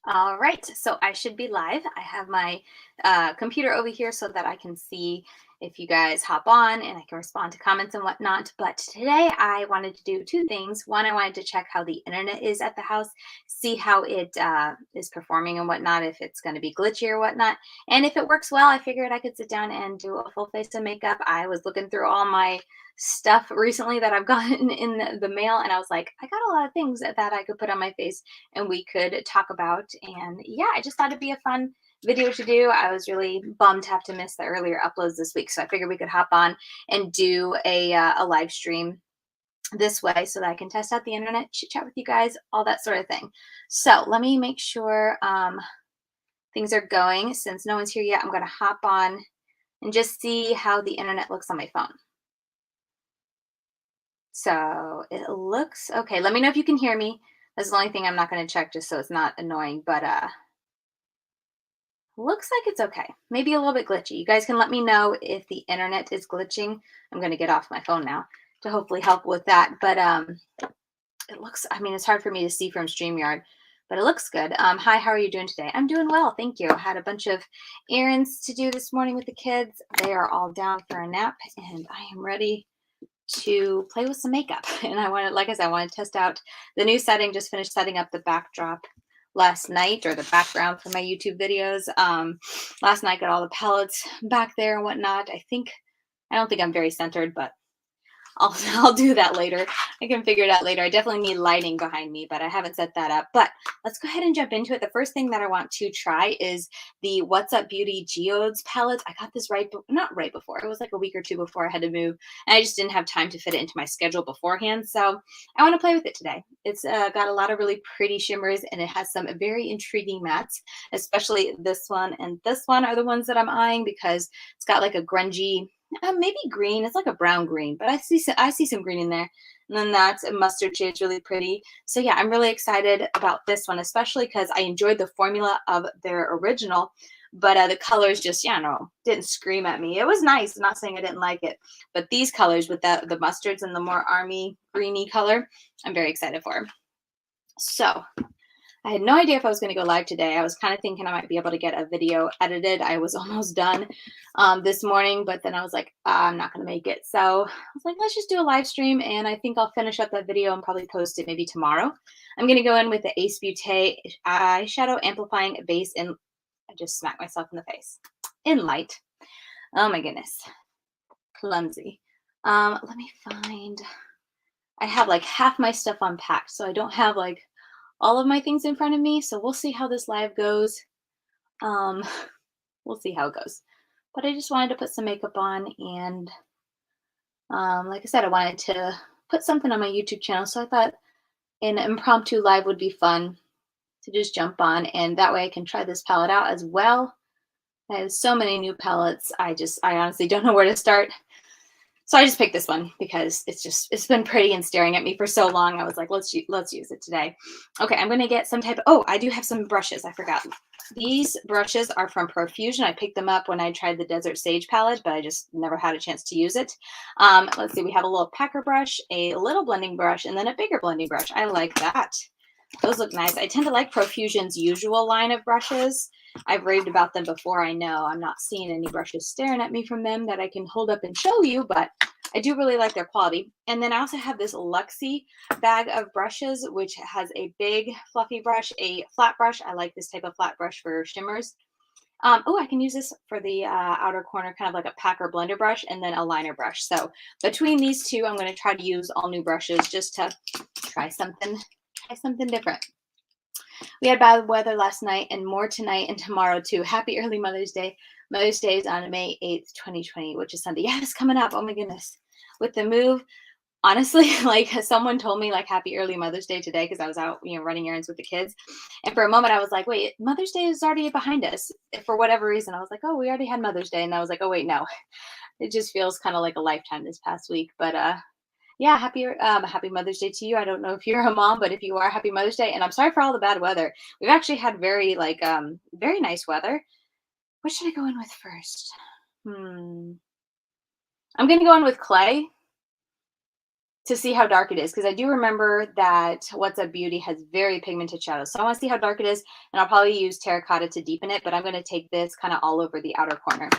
All right, so I should be live. I have my computer over here so that I can see if you guys hop on and I can respond to comments and whatnot. But today I wanted to do two things. One, I wanted to check how the internet is at the house, see how it is performing and whatnot, if it's going to be glitchy or whatnot. And if it works well, I figured I could sit down and do a full face of makeup. I was looking through all my stuff recently that I've gotten in the mail, and I was like, I got a lot of things that I could put on my face and we could talk about. And yeah, I just thought it'd be a fun video to do. I was really bummed to have to miss the earlier uploads this week, so I figured we could hop on and do a live stream this way so that I can test out the internet, chit chat with you guys, all that sort of thing. So let me make sure things are going. Since no one's here yet, I'm going to hop on and just see how the internet looks on my phone. So it looks okay. Let me know if you can hear me. That's the only thing I'm not going to check just so it's not annoying, but looks like it's okay. Maybe a little bit glitchy. You guys can let me know if the internet is glitching. I'm going to get off my phone now to hopefully help with that. But it looks, I mean, it's hard for me to see from StreamYard, but it looks good. Hi, how are you doing today? I'm doing well, thank you. I had a bunch of errands to do this morning with the kids. They are all down for a nap, and I am ready to play with some makeup. And I wanted, like I said, I want to test out the new setting. Just finished setting up the backdrop last night, or the background for my YouTube videos. Last night, got all the palettes back there and whatnot. I don't think I'm very centered, but I'll do that later. I can figure it out later. I definitely need lighting behind me, but I haven't set that up. But let's go ahead and jump into it. The first thing that I want to try is the What's Up Beauty Geodes palette. I got this not right before. It was like a week or two before I had to move, and I just didn't have time to fit it into my schedule beforehand. So I want to play with it today. It's got a lot of really pretty shimmers, and it has some very intriguing mattes, especially this one and this one are the ones that I'm eyeing because it's got like a grungy, maybe green. It's like a brown green, but I see some green in there. And then that's a mustard shade. It's really pretty. So yeah, I'm really excited about this one, especially because I enjoyed the formula of their original, but the colors just, yeah, no, didn't scream at me. It was nice. I'm not saying I didn't like it, but these colors with the mustards and the more army greeny color, I'm very excited for. So I had no idea if I was going to go live today. I was kind of thinking I might be able to get a video edited. I was almost done this morning, but then I was like, I'm not going to make it. So I was like, let's just do a live stream, and I think I'll finish up that video and probably post it maybe tomorrow. I'm going to go in with the Ace Beauté Eyeshadow Amplifying Base, and I just smacked myself in the face. In light. Oh my goodness. Clumsy. Let me find, I have like half my stuff unpacked, so I don't have like all of my things in front of me. So we'll see how this live goes. Um, we'll see how it goes. But I just wanted to put some makeup on, and like I said, I wanted to put something on my YouTube channel. So I thought an impromptu live would be fun to just jump on, and that way I can try this palette out as well. I have so many new palettes. I honestly don't know where to start. So I just picked this one because it's been pretty and staring at me for so long. I was like, let's use it today. Okay, I'm gonna get some type of, oh, I do have some brushes. I forgot. These brushes are from Profusion. I picked them up when I tried the Desert Sage palette, but I just never had a chance to use it. Let's see, we have a little packer brush, a little blending brush, and then a bigger blending brush. I like that. Those look nice. I tend to like Profusion's usual line of brushes. I've raved about them before. I know I'm not seeing any brushes staring at me from them that I can hold up and show you, but I do really like their quality. And then I also have this Luxie bag of brushes, which has a big fluffy brush, a flat brush. I like this type of flat brush for shimmers. Oh, I can use this for the outer corner, kind of like a packer blender brush, and then a liner brush. So between these two, I'm going to try to use all new brushes just to try something different. We had bad weather last night and more tonight and tomorrow too. Happy early Mother's Day. Mother's Day is on May 8th, 2020, which is Sunday. Yeah, it's coming up. Oh my goodness. With the move, honestly, like someone told me like happy early Mother's Day today because I was out, running errands with the kids. And for a moment I was like, wait, Mother's Day is already behind us. For whatever reason, I was like, oh, we already had Mother's Day. And I was like, oh, wait, no. It just feels kind of like a lifetime this past week. But yeah, happy Mother's Day to you. I don't know if you're a mom, but if you are, happy Mother's Day. And I'm sorry for all the bad weather. We've actually had very nice weather. What should I go in with first? I'm gonna go in with clay. to see how dark it is, because I do remember that What's Up Beauty has very pigmented shadows. So I want to see how dark it is, and I'll probably use terracotta to deepen it, but I'm going to take this kind of all over the outer corner.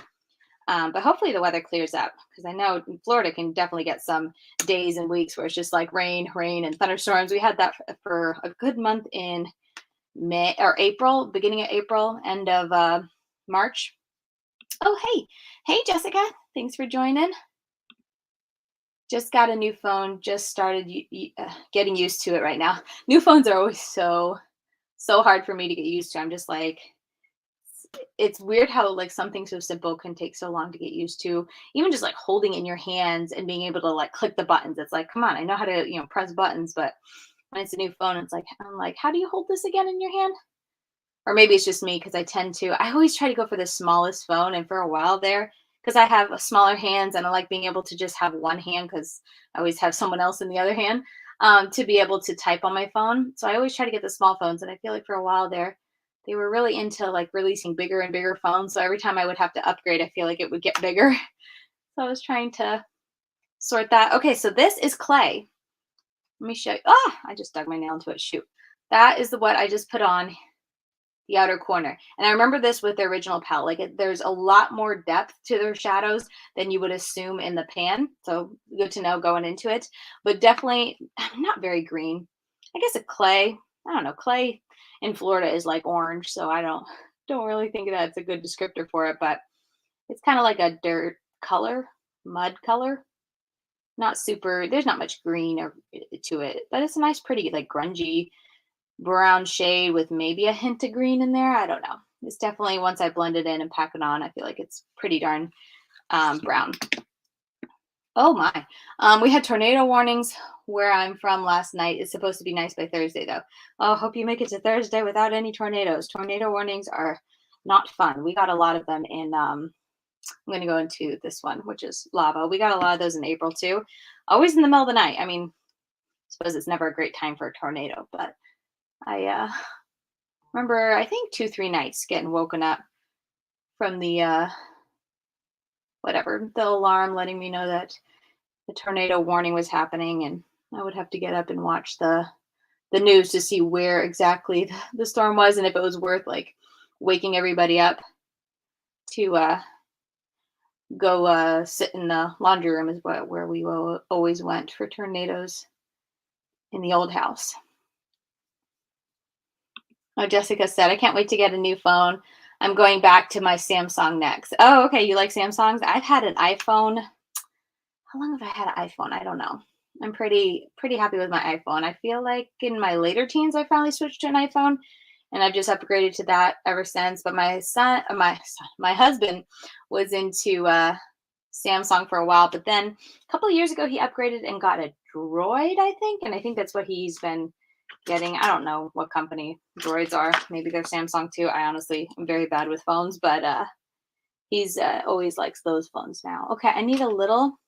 But hopefully the weather clears up, because I know in Florida can definitely get some days and weeks where it's just like rain, rain, and thunderstorms. We had that for a good month in May or April, beginning of April, end of March. Oh, hey, Jessica, thanks for joining. Just got a new phone, just started getting used to it right now. New phones are always so hard for me to get used to. I'm just like, it's weird how like something so simple can take so long to get used to. Even just like holding in your hands and being able to like click the buttons. It's like, come on, I know how to, press buttons, but when it's a new phone, it's like, I'm like, how do you hold this again in your hand? Or maybe it's just me, because I always try to go for the smallest phone. And for a while there, because I have smaller hands and I like being able to just have one hand, because I always have someone else in the other hand, to be able to type on my phone. So I always try to get the small phones. And I feel like for a while there, they were really into like releasing bigger and bigger phones. So every time I would have to upgrade, I feel like it would get bigger. So I was trying to sort that. Okay, so this is clay. Let me show you. Ah, I just dug my nail into it. Shoot. That is what I just put on the outer corner. And I remember this with the original palette. Like there's a lot more depth to their shadows than you would assume in the pan. So good to know going into it. But definitely not very green. I guess a clay. I don't know. Clay in Florida is like orange, so I don't really think that's a good descriptor for it. But it's kind of like a dirt color, mud color. Not super. There's not much green to it, but it's a nice, pretty like grungy brown shade with maybe a hint of green in there. I don't know. It's definitely, once I blend it in and pack it on, I feel like it's pretty darn brown. Oh my. We had tornado warnings where I'm from last night. It's supposed to be nice by Thursday though. Oh, hope you make it to Thursday without any tornadoes. Tornado warnings are not fun. We got a lot of them in I'm going to go into this one, which is lava. We got a lot of those in April too. Always in the middle of the night. I mean, I suppose it's never a great time for a tornado, but I remember, I think 2-3 nights getting woken up from the whatever, the alarm letting me know that the tornado warning was happening, and I would have to get up and watch the news to see where exactly the storm was, and if it was worth like waking everybody up to go sit in the laundry room, is where we always went for tornadoes in the old house. Oh, Jessica said, I can't wait to get a new phone. I'm going back to my Samsung next. Oh, okay. You like Samsungs? I've had an iPhone. How long have I had an iPhone? I don't know. I'm pretty happy with my iPhone. I feel like in my later teens, I finally switched to an iPhone, and I've just upgraded to that ever since. But my husband was into Samsung for a while, but then a couple of years ago, he upgraded and got a Droid, I think. And I think that's what he's been getting. I don't know what company Droids are. Maybe they're Samsung too. I honestly am very bad with phones, but he's always likes those phones now. Okay, I need a little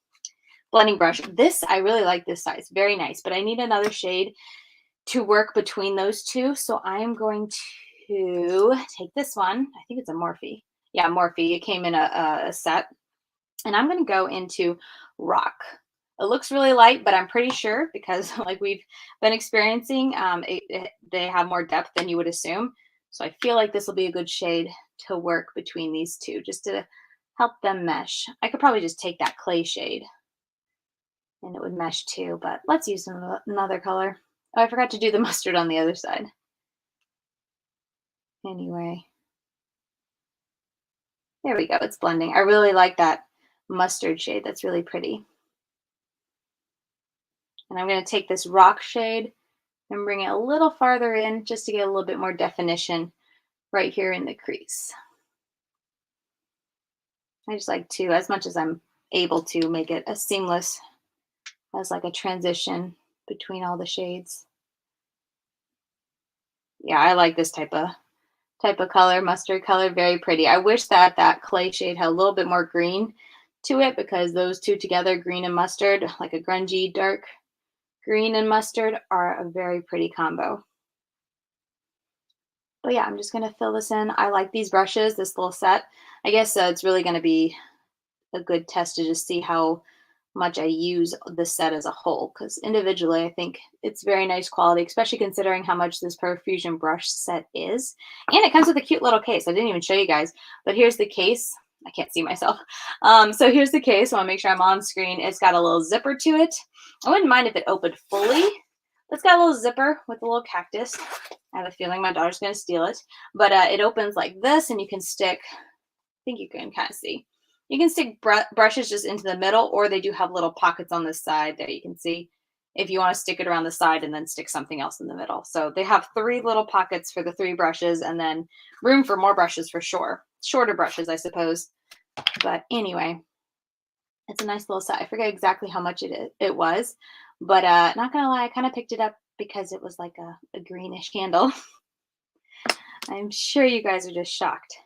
blending brush. This, I really like this size. Very nice, but I need another shade to work between those two. So I am going to take this one. I think it's a Morphe. Yeah, Morphe. It came in a set. And I'm going to go into Rock. It looks really light, but I'm pretty sure, because like we've been experiencing, they have more depth than you would assume. So I feel like this will be a good shade to work between these two, just to help them mesh. I could probably just take that clay shade and it would mesh too, but let's use another color. Oh, I forgot to do the mustard on the other side. Anyway, there we go. It's blending. I really like that mustard shade. That's really pretty. And I'm going to take this rock shade and bring it a little farther in just to get a little bit more definition right here in the crease. I just like to, as much as I'm able to, make it as seamless as like a transition between all the shades. Yeah, I like this type of color, mustard color, very pretty. I wish that that clay shade had a little bit more green to it, because those two together, green and mustard, like a grungy dark green and mustard, are a very pretty combo. But yeah, I'm just going to fill this in. I like these brushes, this little set. I guess it's really going to be a good test to just see how much I use the set as a whole, because individually I think it's very nice quality, especially considering how much this Profusion brush set is. And it comes with a cute little case. I didn't even show you guys, but here's the case. I can't see myself. So here's the case. I want to make sure I'm on screen. It's got a little zipper to it. I wouldn't mind if it opened fully. It's got a little zipper with a little cactus. I have a feeling my daughter's going to steal it. But it opens like this, and you can stick, I think you can kind of see. You can stick brushes just into the middle, or they do have little pockets on the side there you can see if you want to stick it around the side and then stick something else in the middle. So they have 3 little pockets for the 3 brushes, and then room for more brushes for sure. Shorter brushes, I suppose. But anyway, it's a nice little set. I forget exactly how much it was, but not gonna lie, I kind of picked it up because it was like a greenish candle. I'm sure you guys are just shocked.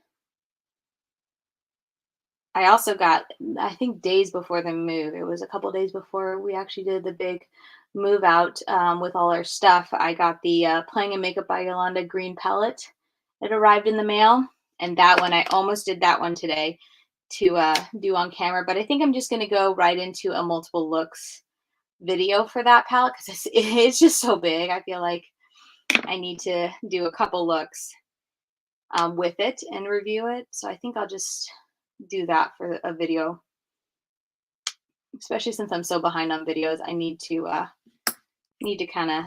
I also got, I think days before the move, it was a couple days before we actually did the big move out with all our stuff, I got the Playing in Makeup by Yolanda green palette. It arrived in the mail, and that one, I almost did that one today to do on camera, but I think I'm just going to go right into a multiple looks video for that palette because it's just so big. I feel like I need to do a couple looks with it and review it. So I think I'll just do that for a video, especially since I'm so behind on videos. I need to kind of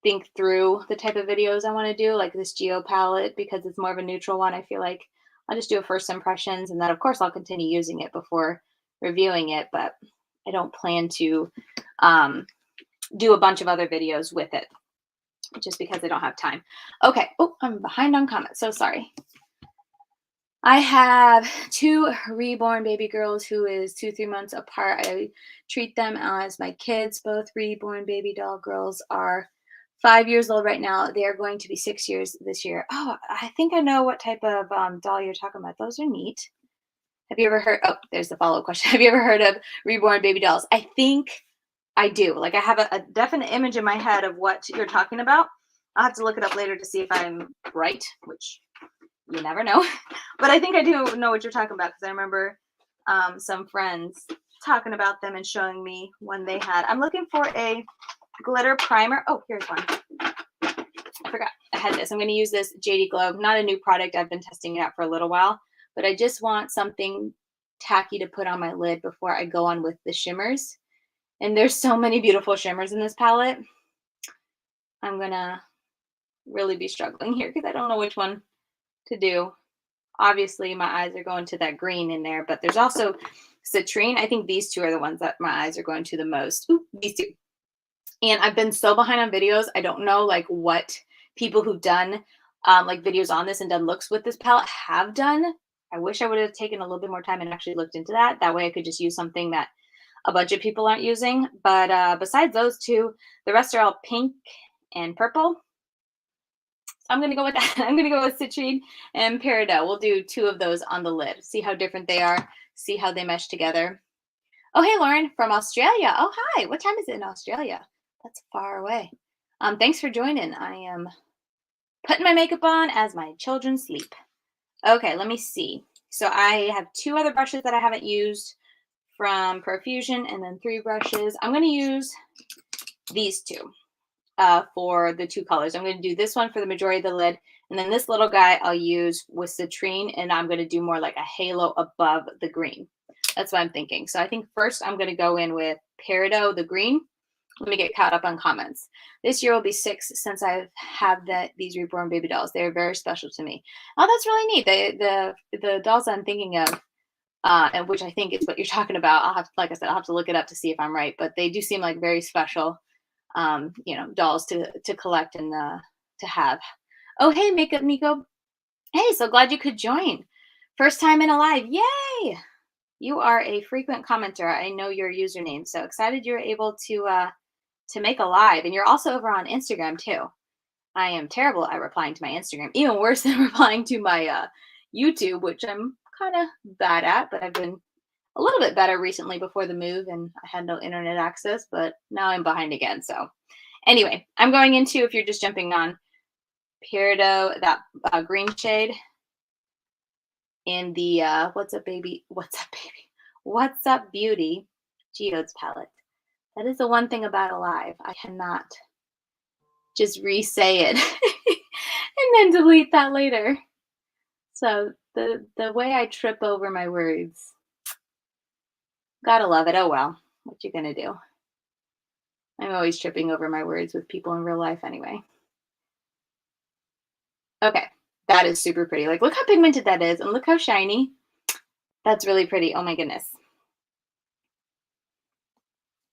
think through the type of videos I want to do, like this Geo palette, because it's more of a neutral one. I feel like I'll just do a first impressions, and then of course I'll continue using it before reviewing it, but I don't plan to do a bunch of other videos with it just because I don't have time. Okay. Oh, I'm behind on comments. So sorry. I have 2 reborn baby girls who is 2-3 months apart. I treat them as my kids. Both reborn baby doll girls are 5 years old right now. They are going to be 6 years this year. Oh, I think I know what type of doll you're talking about. Those are neat. Have you ever heard? Oh, there's the follow-up question. Have you ever heard of reborn baby dolls? I think I do. Like I have a definite image in my head of what you're talking about. I'll have to look it up later to see if I'm right, which you never know. But I think I do know what you're talking about because I remember some friends talking about them and showing me when they had. I'm looking for a glitter primer. Oh, here's one. I forgot I had this. I'm going to use this JD Glow. Not a new product. I've been testing it out for a little while, but I just want something tacky to put on my lid before I go on with the shimmers. And there's so many beautiful shimmers in this palette. I'm going to really be struggling here because I don't know which one to do. Obviously, my eyes are going to that green in there, but there's also citrine. I think these 2 are the ones that my eyes are going to the most. Ooh, these 2. And I've been so behind on videos. I don't know like what people who've done like videos on this and done looks with this palette have done. I wish I would have taken a little bit more time and actually looked into that. That way I could just use something that a bunch of people aren't using. But besides those 2, the rest are all pink and purple. I'm going to go with that. I'm going to go with citrine and peridot. We'll do 2 of those on the lid. See how different they are. See how they mesh together. Oh, hey, Lauren from Australia. Oh, hi. What time is it in Australia? That's far away. Thanks for joining. I am putting my makeup on as my children sleep. Okay, let me see. So I have 2 other brushes that I haven't used from Profusion, and then 3 brushes. I'm going to use these 2. For the 2 colors. I'm going to do this one for the majority of the lid, and then this little guy I'll use with citrine, and I'm going to do more like a halo above the green. That's what I'm thinking. So I think first I'm going to go in with Peridot, the green. Let me get caught up on comments. This year will be 6 since I have these reborn baby dolls. They're very special to me. Oh, that's really neat. The dolls I'm thinking of, and which I think is what you're talking about. I'll have to, like I said, I'll have to look it up to see if I'm right, but they do seem like very special dolls to collect and to have. Oh, hey, Makeup Nico. Hey, so glad you could join. First time in a live. Yay! You are a frequent commenter. I know your username. So excited you're able to make a live. And you're also over on Instagram too. I am terrible at replying to my Instagram. Even worse than replying to my YouTube, which I'm kind of bad at, but I've been a little bit better recently before the move, and I had no internet access, but now I'm behind again. So anyway, I'm going into, if you're just jumping on, Peridot, that green shade in the What's Up Baby, What's Up Beauty Geodes palette. That is the one thing about Alive. I cannot just re-say it and then delete that later. So the way I trip over my words, gotta love it. Oh well, what you gonna do? I'm always tripping over my words with people in real life anyway. Okay, that is super pretty. Like, look how pigmented that is, and look how shiny. That's really pretty. Oh my goodness.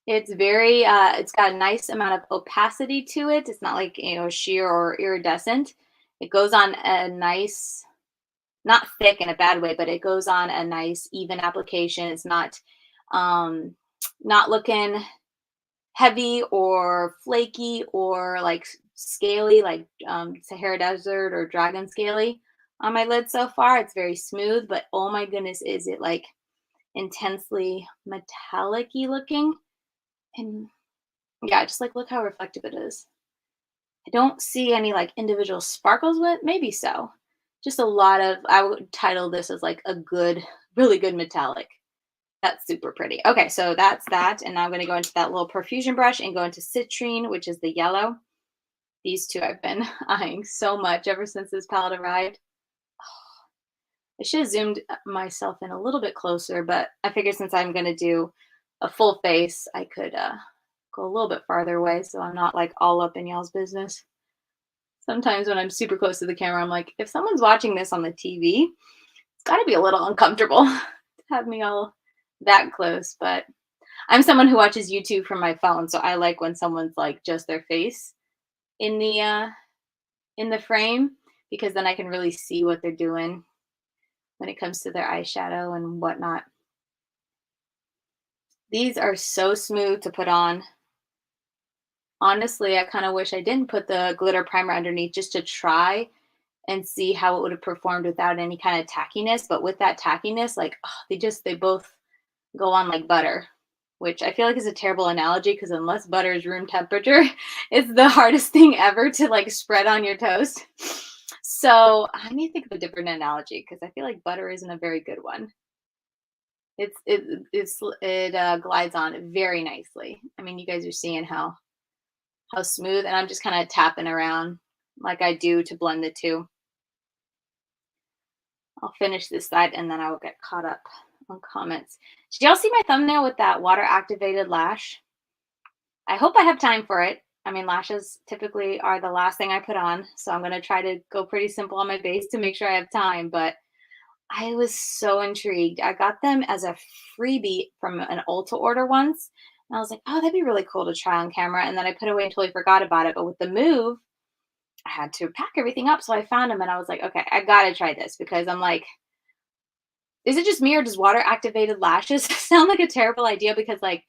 It's very, it's got a nice amount of opacity to it. It's not like, sheer or iridescent. It goes on a nice, not thick in a bad way, but it goes on a nice even application. It's um, not looking heavy or flaky or like scaly, like Sahara Desert or Dragon Scaly on my lid so far. It's very smooth, but oh my goodness, is it like intensely metallic-y looking? And yeah, just like look how reflective it is. I don't see any like individual sparkles with, maybe so. Just a lot of, I would title this as like a good, really good metallic. That's super pretty. Okay, so that's that. And now I'm going to go into that little perfusion brush and go into Citrine, which is the yellow. These two I've been eyeing so much ever since this palette arrived. I should have zoomed myself in a little bit closer, but I figured since I'm going to do a full face, I could go a little bit farther away so I'm not like all up in y'all's business. Sometimes when I'm super close to the camera, I'm like, if someone's watching this on the TV, it's got to be a little uncomfortable to have me all that close. But I'm someone who watches YouTube from my phone, so I like when someone's like just their face in the frame, because then I can really see what they're doing when it comes to their eyeshadow and whatnot. These are so smooth to put on. Honestly, I kind of wish I didn't put the glitter primer underneath just to try and see how it would have performed without any kind of tackiness. But with that tackiness, like they both go on like butter, which I feel like is a terrible analogy because unless butter is room temperature, it's the hardest thing ever to like spread on your toast. So I need to think of a different analogy because I feel like butter isn't a very good one. It glides on very nicely. I mean, you guys are seeing how smooth, and I'm just kind of tapping around like I do to blend the two. I'll finish this side and then I will get caught up on comments. Did y'all see my thumbnail with that water activated lash? I hope I have time for it. I mean, lashes typically are the last thing I put on, so I'm going to try to go pretty simple on my base to make sure I have time, but I was so intrigued. I got them as a freebie from an Ulta order once, and I was like, oh, that'd be really cool to try on camera, and then I put it away and totally forgot about it, but with the move, I had to pack everything up, so I found them, and I was like, okay, I gotta try this, because I'm like, is it just me, or does water activated lashes sound like a terrible idea? Because like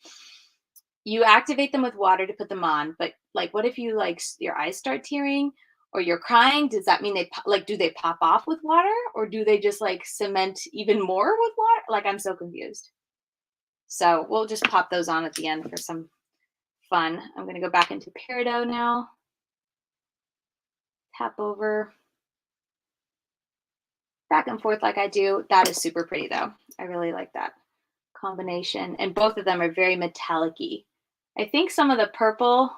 you activate them with water to put them on, but like what if you like your eyes start tearing or you're crying? Does that mean like do they pop off with water, or do they just like cement even more with water? Like I'm so confused. So we'll just pop those on at the end for some fun. I'm gonna go back into Peridot now. Tap over. Back and forth like I do. That is super pretty though. I really like that combination. And both of them are very metallic-y. I think some of the purples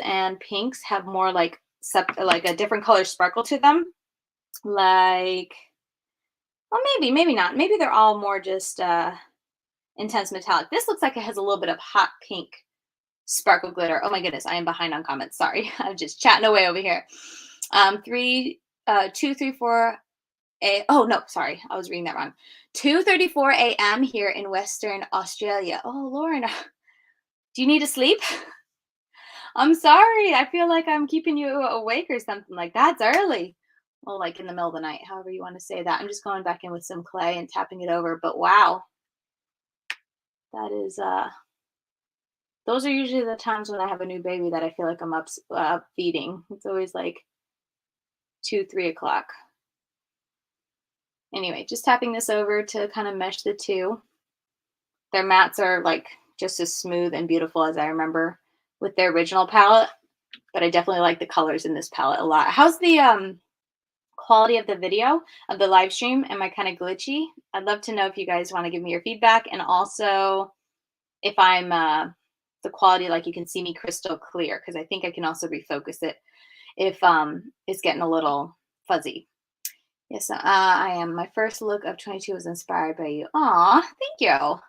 and pinks have more like a different color sparkle to them. Like, well, maybe not. Maybe they're all more just intense metallic. This looks like it has a little bit of hot pink sparkle glitter. Oh my goodness, I am behind on comments. Sorry, I'm just chatting away over here. 2:34 oh no, sorry, I was reading that wrong. 2:34 a.m. here in Western Australia. Oh, Lauren, do you need to sleep? I'm sorry. I feel like I'm keeping you awake or something like that. It's early. Well, like in the middle of the night, however you want to say that. I'm just going back in with some clay and tapping it over. But wow, that is those are usually the times when I have a new baby that I feel like I'm up feeding. It's always like 2, 3 o'clock. Anyway, just tapping this over to kind of mesh the two. Their mattes are like just as smooth and beautiful as I remember with their original palette, but I definitely like the colors in this palette a lot. How's the quality of the video of the live stream. Am I kind of glitchy? I'd love to know if you guys want to give me your feedback, and also if I'm the quality, like you can see me crystal clear, because I think I can also refocus it if it's getting a little fuzzy. Yes, I am. My first look of 22 was inspired by you. Aw, thank you. You're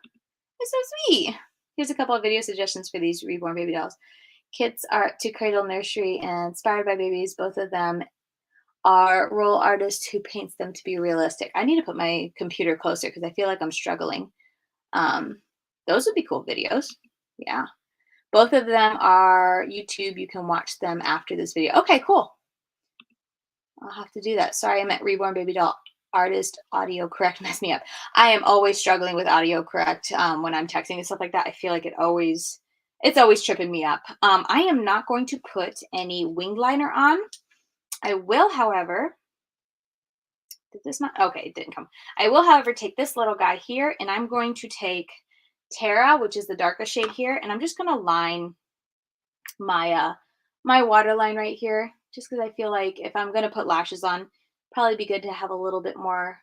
so sweet. Here's a couple of video suggestions for these reborn baby dolls. Kits are to cradle nursery and inspired by babies. Both of them are role artists who paints them to be realistic. I need to put my computer closer because I feel like I'm struggling. Those would be cool videos. Yeah. Both of them are YouTube. You can watch them after this video. Okay, cool. I'll have to do that. Sorry, I meant reborn baby doll artist. Audio correct messed me up. I am always struggling with audio correct when I'm texting and stuff like that. I feel like it's always tripping me up. I am not going to put any wing liner on. I will, however, did this not? Okay, it didn't come. I will, however, take this little guy here, and I'm going to take Terra, which is the darkest shade here, and I'm just going to line my my waterline right here, just because I feel like if I'm going to put lashes on, probably be good to have a little bit more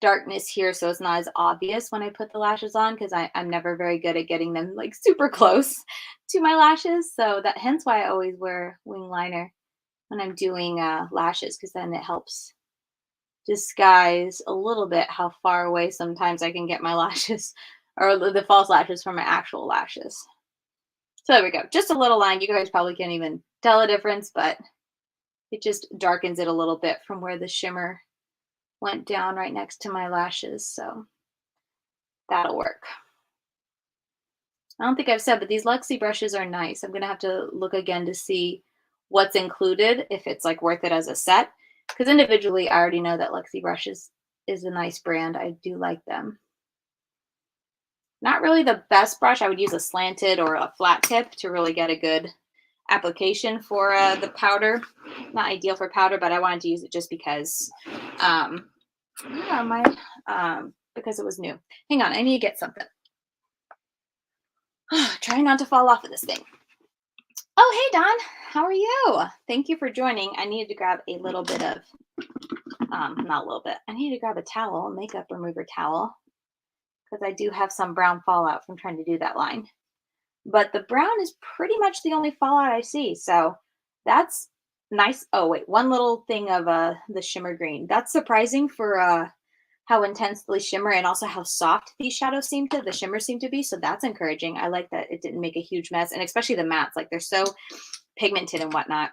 darkness here so it's not as obvious when I put the lashes on, because I'm never very good at getting them like super close to my lashes. So that hence why I always wear wing liner when I'm doing lashes, because then it helps disguise a little bit how far away sometimes I can get my lashes or the false lashes from my actual lashes. So there we go. Just a little line. You guys probably can't even tell a difference, but it just darkens it a little bit from where the shimmer went down right next to my lashes. So that'll work. I don't think I've said, but these Luxie brushes are nice. I'm going to have to look again to see what's included, if it's like worth it as a set. Because individually, I already know that Luxie brushes is a nice brand. I do like them. Not really the best brush. I would use a slanted or a flat tip to really get a good application for the powder. Not ideal for powder, but I wanted to use it just because, yeah, because it was new. Hang on, I need to get something. Trying not to fall off of this thing. Oh, hey, Don. How are you? Thank you for joining. I needed to grab a little bit of, not a little bit. I needed to grab a towel, a makeup remover towel, because I do have some brown fallout from trying to do that line. But the brown is pretty much the only fallout I see. So that's nice. Oh, wait, one little thing of the shimmer green. That's surprising for how intensely shimmer and also how soft these shadows the shimmers seem to be. So that's encouraging. I like that it didn't make a huge mess, and especially the mattes, like they're so pigmented and whatnot.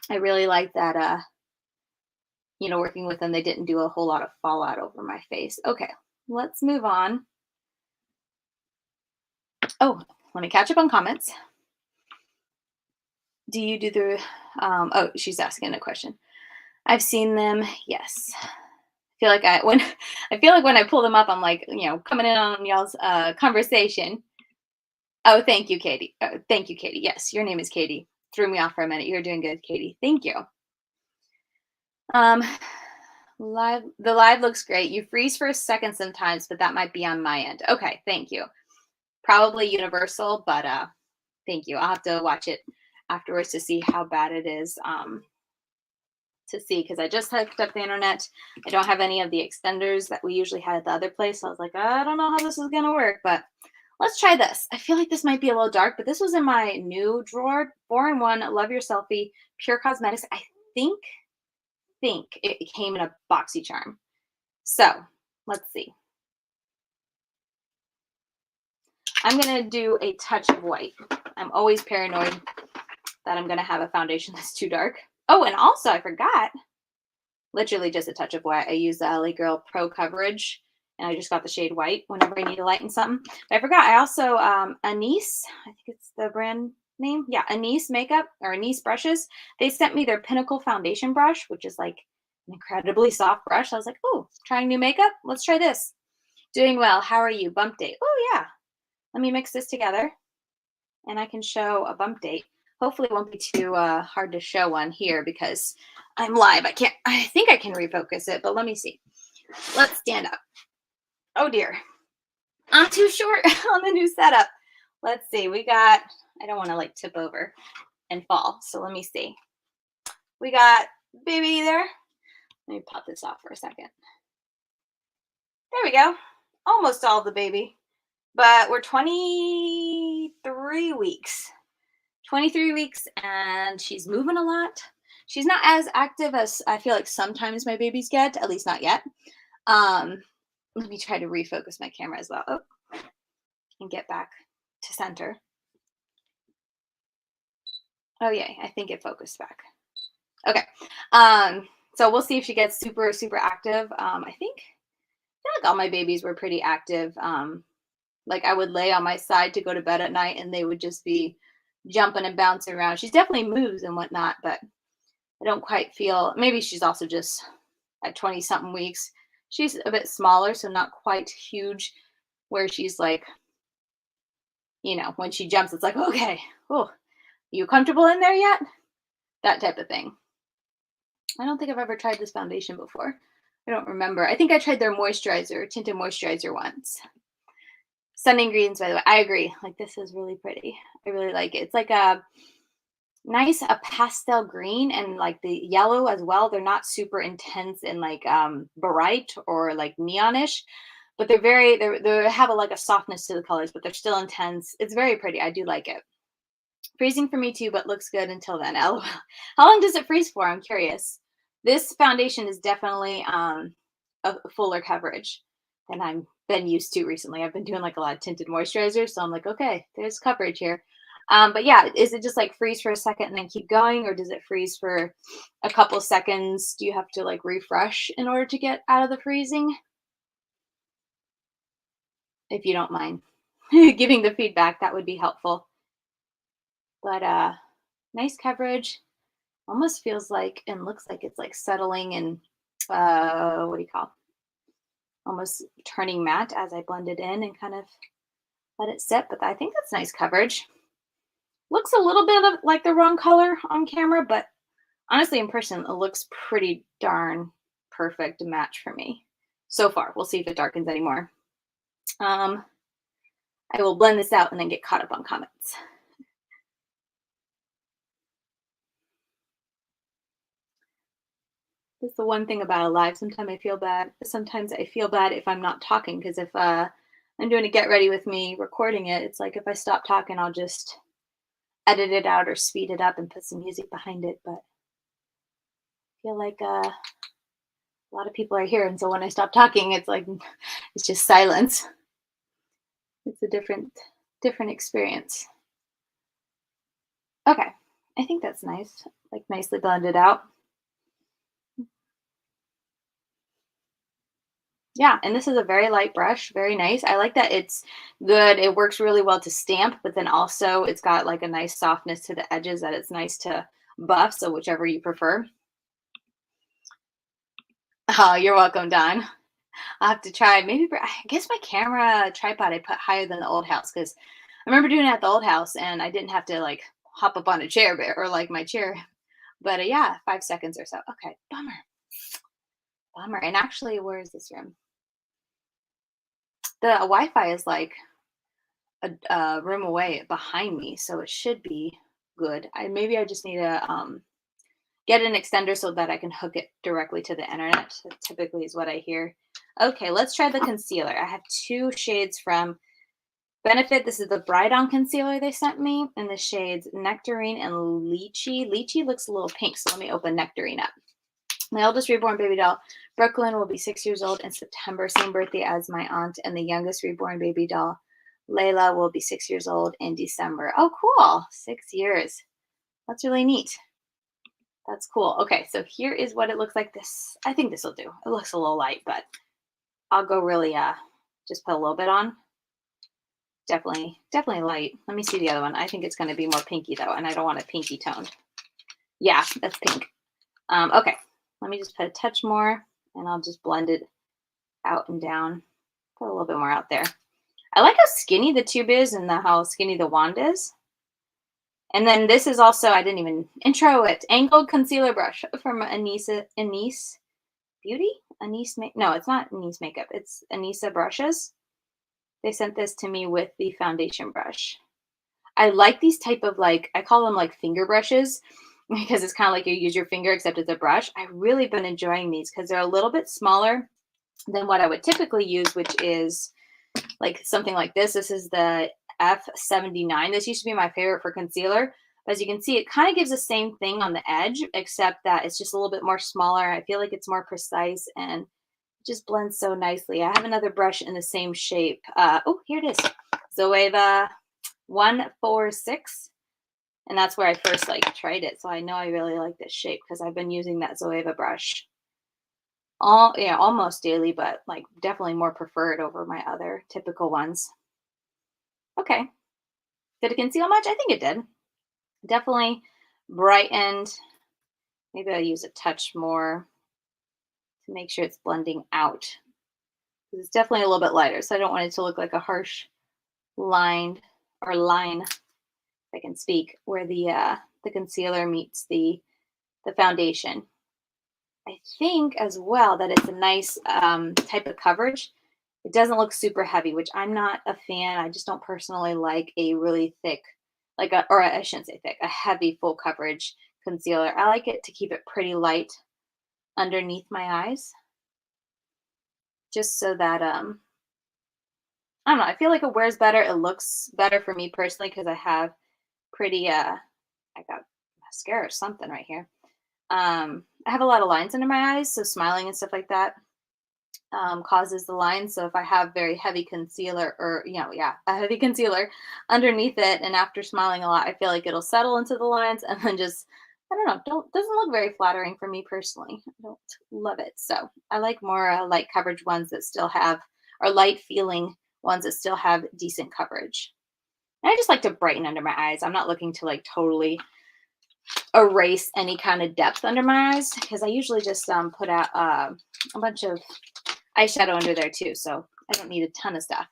I really like that, you know, working with them, they didn't do a whole lot of fallout over my face. Okay, let's move on. Oh, let me catch up on comments. Do you do the, oh, she's asking a question. I've seen them. Yes. I feel like when I pull them up, I'm like, you know, coming in on y'all's conversation. Oh, thank you, Katie. Thank you, Katie. Yes, your name is Katie. Threw me off for a minute. You're doing good, Katie. Thank you. The live looks great. You freeze for a second sometimes, but that might be on my end. Okay, thank you. Probably universal, but thank you. I'll have to watch it afterwards to see how bad it is. To see, because I just hooked up the internet. I don't have any of the extenders that we usually had at the other place. So I was like, I don't know how this is going to work, but let's try this. I feel like this might be a little dark, but this was in my new drawer. 4-in-1, Love Your Selfie, Pure Cosmetics. I think it came in a BoxyCharm. So let's see. I'm going to do a touch of white. I'm always paranoid that I'm going to have a foundation that's too dark. Oh, and also I forgot, literally just a touch of white. I use the LA Girl Pro Coverage, and I just got the shade white whenever I need to lighten something. But I forgot, I also, Anise, I think it's the brand name. Yeah, Anise Makeup, or Anise Brushes. They sent me their Pinnacle Foundation Brush, which is like an incredibly soft brush. I was like, oh, trying new makeup? Let's try this. Doing well. How are you? Bump date. Oh, yeah. Let me mix this together, and I can show a bump date. Hopefully it won't be too hard to show one here because I'm live. I think I can refocus it, but let me see. Let's stand up. Oh dear. I'm too short on the new setup. Let's see. We got, I don't want to like tip over and fall. So let me see. We got baby there. Let me pop this off for a second. There we go. Almost all of the baby. But we're 23 weeks. 23 weeks, and she's moving a lot. She's not as active as I feel like sometimes my babies get, at least not yet. Let me try to refocus my camera as well. Oh, and get back to center. Oh, yay. I think it focused back. Okay. So we'll see if she gets super, super active. I feel like all my babies were pretty active. Like I would lay on my side to go to bed at night and they would just be jumping and bouncing around. She's definitely moves and whatnot, but I don't quite feel, maybe she's also just at 20 something weeks. She's a bit smaller, so not quite huge where she's like, you know, when she jumps, it's like, okay, oh, you comfortable in there yet? That type of thing. I don't think I've ever tried this foundation before. I don't remember. I think I tried their moisturizer, tinted moisturizer once. Stunning greens, by the way. I agree. Like, this is really pretty. I really like it. It's like a nice pastel green and like the yellow as well. They're not super intense and like bright or like neonish, but they're very, they have like a softness to the colors, but they're still intense. It's very pretty. I do like it. Freezing for me too, but looks good until then. LOL. How long does it freeze for? I'm curious. This foundation is definitely a fuller coverage than I've been used to recently. I've been doing like a lot of tinted moisturizer, so I'm like, okay, there's coverage here. But yeah, is it just like freeze for a second and then keep going, or does it freeze for a couple seconds? Do you have to like refresh in order to get out of the freezing? If you don't mind giving the feedback, that would be helpful. But nice coverage. Almost feels like and looks like it's like settling and what do you call? Almost turning matte as I blend it in and kind of let it sit. But I think that's nice coverage. Looks a little bit of like the wrong color on camera, but honestly in person it looks pretty darn perfect match for me so far. We'll see if it darkens anymore. I will blend this out and then get caught up on comments. That's the one thing about a live. Sometimes I feel bad. Sometimes I feel bad if I'm not talking, because if I'm doing a get ready with me recording it, it's like if I stop talking, I'll just edit it out or speed it up and put some music behind it. But I feel like a lot of people are here, and so when I stop talking, it's like it's just silence. It's a different experience. Okay, I think that's nice. Like nicely blended out. Yeah, and this is a very light brush, very nice. I like that it's good. It works really well to stamp, but then also it's got like a nice softness to the edges that it's nice to buff, so whichever you prefer. Oh, you're welcome, Don. I'll have to try. Maybe, I guess my camera tripod I put higher than the old house, because I remember doing it at the old house and I didn't have to like hop up on a chair or like my chair. But yeah, 5 seconds or so. Okay, bummer. Bummer. And actually, where is this room? The Wi-Fi is like a room away behind me, so it should be good. Maybe I just need to get an extender so that I can hook it directly to the internet. That typically is what I hear. Okay, let's try the concealer. I have 2 shades from Benefit. This is the Bright On concealer they sent me, and the shades Nectarine and Lychee. Lychee looks a little pink, so let me open Nectarine up. My oldest reborn baby doll, Brooklyn, will be 6 years old in September, same birthday as my aunt, and the youngest reborn baby doll, Layla, will be 6 years old in December. Oh, cool. 6 years. That's really neat. That's cool. Okay, so here is what it looks like. This, I think this will do. It looks a little light, but I'll go really just put a little bit on. Definitely light. Let me see the other one. I think it's going to be more pinky though, and I don't want it pinky toned. Yeah, that's pink. Okay, let me just put a touch more, and I'll just blend it out and down. Put a little bit more out there. I like how skinny the tube is and how skinny the wand is. And then this is also, I didn't even intro it, angled concealer brush from Anise Beauty? No, it's not Anise Makeup. It's Anisa Brushes. They sent this to me with the foundation brush. I like these type of like, I call them like finger brushes, because it's kind of like you use your finger, except it's a brush. I've really been enjoying these because they're a little bit smaller than what I would typically use, which is like something like this. This is the F79. This used to be my favorite for concealer. As you can see, it kind of gives the same thing on the edge, except that it's just a little bit more smaller. I feel like it's more precise and it just blends so nicely. I have another brush in the same shape. Oh, here it is. Zoeva 146. And that's where I first like tried it. So I know I really like this shape because I've been using that Zoeva brush almost daily, but like definitely more preferred over my other typical ones. Okay. Did it conceal much? I think it did. Definitely brightened. Maybe I'll use a touch more to make sure it's blending out. It's definitely a little bit lighter, so I don't want it to look like a harsh line, if I can speak, where the concealer meets the foundation. I think as well that it's a nice type of coverage. It doesn't look super heavy, which I'm not a fan. I just don't personally like a really thick, or I shouldn't say thick, a heavy full coverage concealer. I like it to keep it pretty light underneath my eyes, just so that I don't know. I feel like it wears better. It looks better for me personally because I have pretty I got mascara or something right here. I have a lot of lines under my eyes, so smiling and stuff like that causes the lines. So if I have very heavy concealer, or a heavy concealer underneath it, and after smiling a lot, I feel like it'll settle into the lines, and then just I don't know, doesn't look very flattering for me personally. I don't love it. So I like more light coverage ones that still have, or light feeling ones that still have decent coverage. And I just like to brighten under my eyes. I'm not looking to like totally erase any kind of depth under my eyes, because I usually just put out a bunch of eyeshadow under there too, so I don't need a ton of stuff.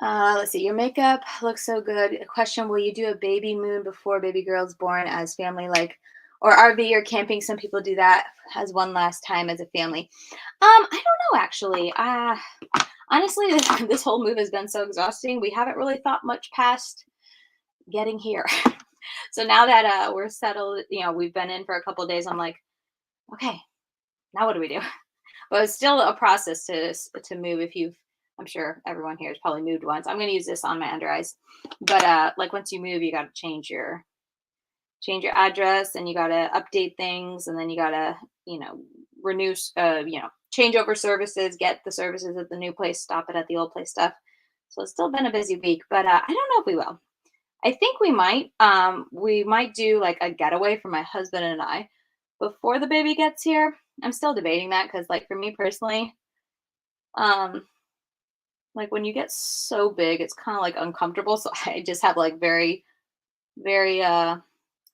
Let's see, your makeup looks so good. A question, will you do a baby moon before baby girl's born as family, like, or RV or camping? Some people do that as one last time as a family. I don't know, actually. Honestly, this whole move has been so exhausting. We haven't really thought much past getting here. So now that we're settled, we've been in for a couple of days, I'm like, okay, now what do we do? But it's still a process to move. I'm sure everyone here has probably moved once. I'm going to use this on my under eyes. But like once you move, you got to change your address, and you got to update things, and then you got to, renew, change over services, get the services at the new place, stop it at the old place stuff. So it's still been a busy week, but I don't know if we will. I think we might. We might do like a getaway for my husband and I before the baby gets here. I'm still debating that because, like, for me personally, like when you get so big, it's kind of like uncomfortable. So I just have like very, very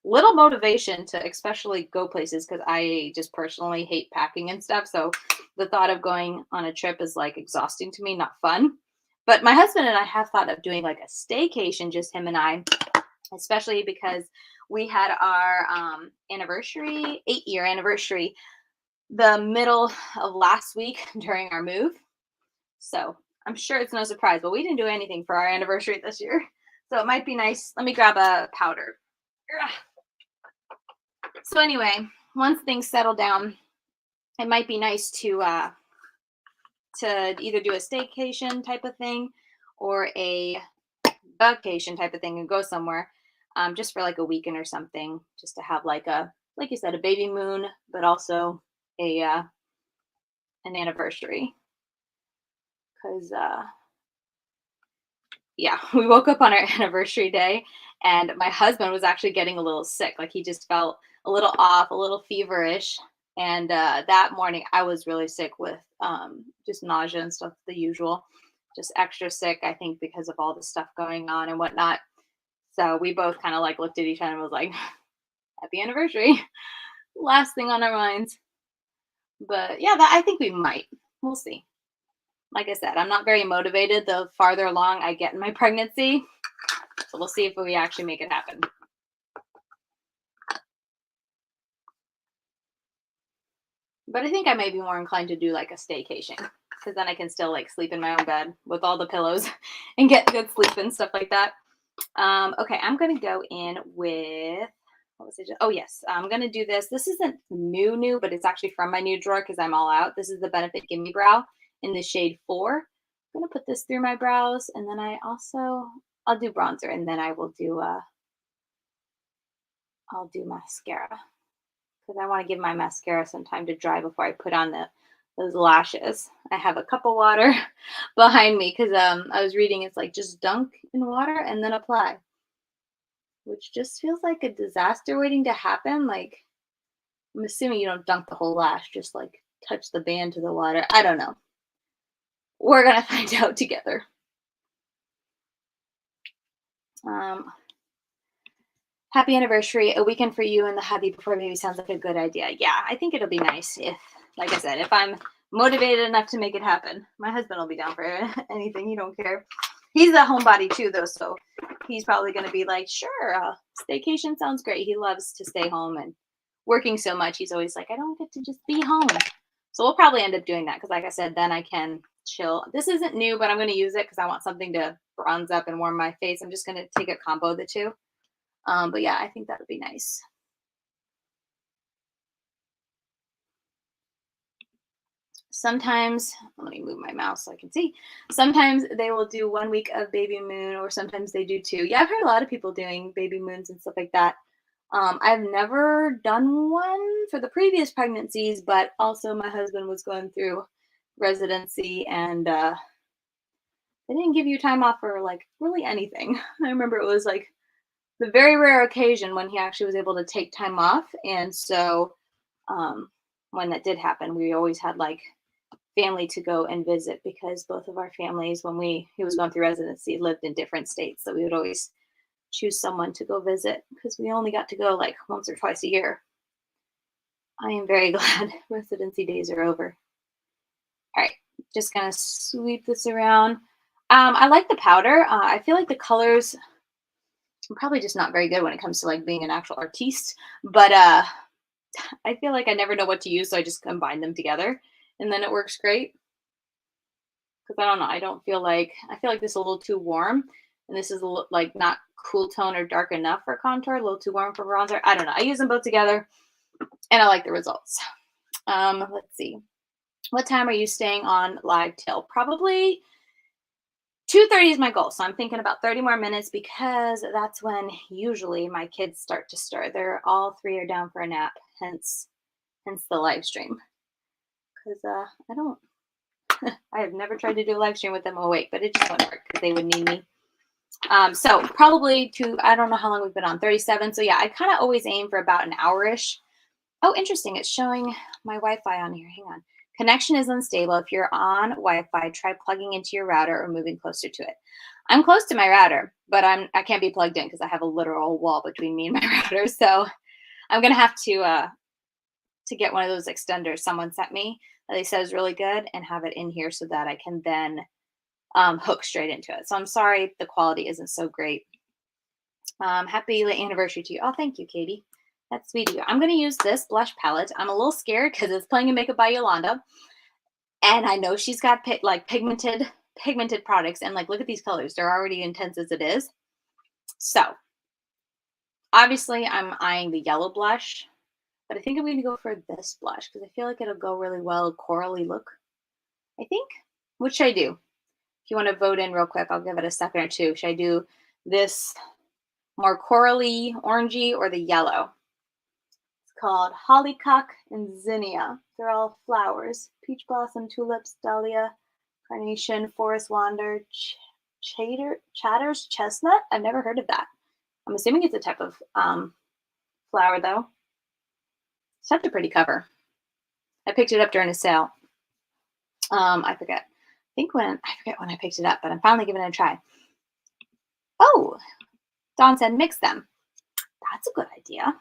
little motivation to especially go places, because I just personally hate packing and stuff. So the thought of going on a trip is like exhausting to me, not fun. But my husband and I have thought of doing like a staycation, just him and I, especially because we had our anniversary, 8-year anniversary, the middle of last week during our move. So I'm sure it's no surprise, but we didn't do anything for our anniversary this year. So it might be nice. Let me grab a powder. So anyway, once things settle down, it might be nice to either do a staycation type of thing or a vacation type of thing and go somewhere just for like a weekend or something, just to have like you said, a baby moon, but also an anniversary. Because we woke up on our anniversary day, and my husband was actually getting a little sick. Like he just felt a little off, a little feverish. And that morning I was really sick with just nausea and stuff, the usual, just extra sick, I think, because of all the stuff going on and whatnot. So we both kind of like looked at each other and was like, happy anniversary. Last thing on our minds. But yeah, I think we might. We'll see. Like I said, I'm not very motivated the farther along I get in my pregnancy. So we'll see if we actually make it happen. But I think I may be more inclined to do like a staycation, because then I can still like sleep in my own bed with all the pillows and get good sleep and stuff like that. Okay, I'm going to go in with what was it? Oh, yes. I'm going to do this. This isn't new, but it's actually from my new drawer because I'm all out. This is the Benefit Gimme Brow in the shade 4. I'm going to put this through my brows, and then I'll do bronzer, and then I'll do mascara because I want to give my mascara some time to dry before I put on those lashes. I have a cup of water behind me because I was reading it's like just dunk in water and then apply, which just feels like a disaster waiting to happen. Like, I'm assuming you don't dunk the whole lash, just like touch the band to the water. I don't know. We're gonna find out together. Um, Happy anniversary. A weekend for you and the hubby before baby sounds like a good idea. Yeah, I think it'll be nice if, like I said, if I'm motivated enough to make it happen. My husband will be down for anything. He don't care. He's a homebody too, though, so he's probably going to be like, sure, staycation sounds great. He loves to stay home and working so much. He's always like, I don't get to just be home. So we'll probably end up doing that because, like I said, then I can chill. This isn't new, but I'm going to use it because I want something to bronze up and warm my face. I'm just going to take a combo of the two. But yeah, I think that would be nice. Sometimes, let me move my mouse so I can see. Sometimes they will do 1 week of baby moon, or sometimes they do 2. Yeah, I've heard a lot of people doing baby moons and stuff like that. I've never done one for the previous pregnancies, but also my husband was going through residency and they didn't give you time off for like really anything. I remember it was like the very rare occasion when he actually was able to take time off. And so when that did happen, we always had like family to go and visit because both of our families, when he was going through residency, lived in different states. So we would always choose someone to go visit because we only got to go like once or twice a year. I am very glad residency days are over. All right, just gonna sweep this around. I like the powder. I feel like the colors, I'm probably just not very good when it comes to like being an actual artiste, but I feel like I never know what to use, so I just combine them together and then it works great. Because I don't know, I feel like this is a little too warm, and this is a little, like not cool tone or dark enough for contour, a little too warm for bronzer. I don't know. I use them both together, and I like the results. Let's see. What time are you staying on live till? Probably 2:30 is my goal. So I'm thinking about 30 more minutes because that's when usually my kids start to stir. They're all 3 are down for a nap, hence the live stream. Because I have never tried to do a live stream with them awake, but it just wouldn't work because they would need me. So probably I don't know how long we've been on, 37. So yeah, I kind of always aim for about an hour-ish. Oh, interesting. It's showing my Wi-Fi on here. Hang on. Connection is unstable. If you're on Wi-Fi, try plugging into your router or moving closer to it. I'm close to my router, but I can't be plugged in because I have a literal wall between me and my router. So I'm gonna have to get one of those extenders someone sent me that they said is really good and have it in here so that I can then hook straight into it. So I'm sorry the quality isn't so great. Happy late anniversary to you. Oh, thank you, Katie. That's sweet of you. I'm going to use this blush palette. I'm a little scared because it's Playing and Makeup by Yolanda. And I know she's got like pigmented products. And like, look at these colors. They're already intense as it is. So obviously I'm eyeing the yellow blush, but I think I'm going to go for this blush because I feel like it'll go really well. Corally look, I think. What should I do? If you want to vote in real quick, I'll give it a second or two. Should I do this more corally, orangey, or the yellow? Called Hollycock and Zinnia. They're all flowers. Peach blossom, tulips, dahlia, carnation, forest wander, chatter's chestnut. I've never heard of that. I'm assuming it's a type of flower though. Such a pretty cover. I picked it up during a sale. I forget when I picked it up, but I'm finally giving it a try. Oh, Dawn said mix them. That's a good idea.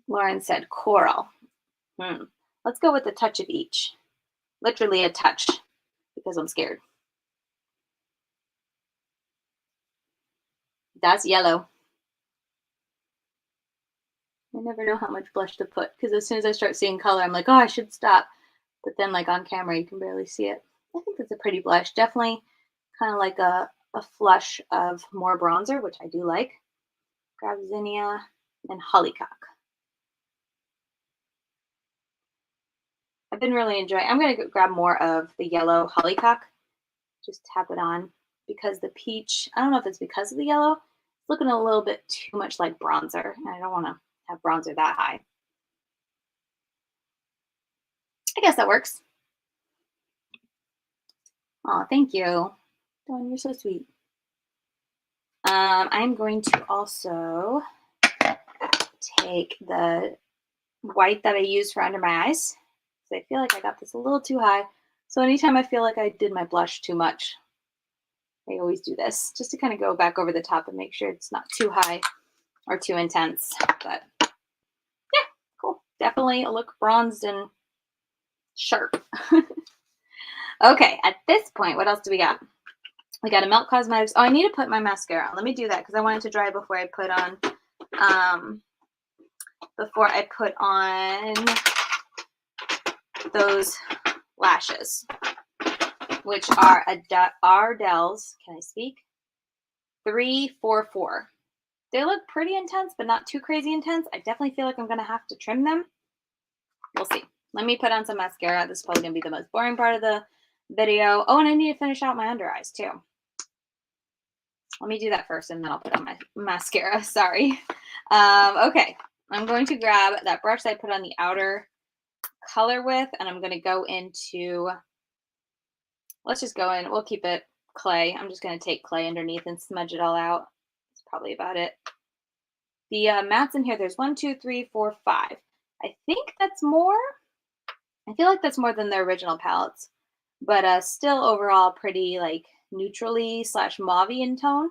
Lauren said coral. Let's go with a touch of each. Literally a touch because I'm scared. That's yellow. I never know how much blush to put because as soon as I start seeing color, I'm like, oh, I should stop. But then like on camera, you can barely see it. I think that's a pretty blush. Definitely kind of like a flush of more bronzer, which I do like. grab zinnia and hollyhock. I've been really enjoying. I'm going to grab more of the yellow hollyhock. Just tap it on because the peach, I don't know if it's because of the yellow, it's looking a little bit too much like bronzer. And I don't want to have bronzer that high. I guess that works. Oh, thank you. Dawn, you're so sweet. I'm going to also take the white that I used for under my eyes. So I feel like I got this a little too high. So anytime I feel like I did my blush too much, I always do this just to kind of go back over the top and make sure it's not too high or too intense. But yeah, cool. Definitely look bronzed and sharp. Okay, at this point, what else do we got? We got a Melt Cosmetics. Oh, I need to put my mascara on. Let me do that because I want it to dry before I put on those lashes, which are Ardell's, can I speak? 344. They look pretty intense, but not too crazy intense. I definitely feel like I'm going to have to trim them. We'll see. Let me put on some mascara. This is probably going to be the most boring part of the video. Oh, and I need to finish out my under eyes too. Let me do that first, and then I'll put on my mascara. Sorry. Okay. I'm going to grab that brush that I put on the outer color with, and I'm going to go into, let's just go in. We'll keep it clay. I'm just going to take clay underneath and smudge it all out. That's probably about it. The mattes in here, there's 1, 2, 3, 4, 5. I think that's more. I feel like that's more than the original palettes, but still overall pretty like neutrally / mauve-y in tone.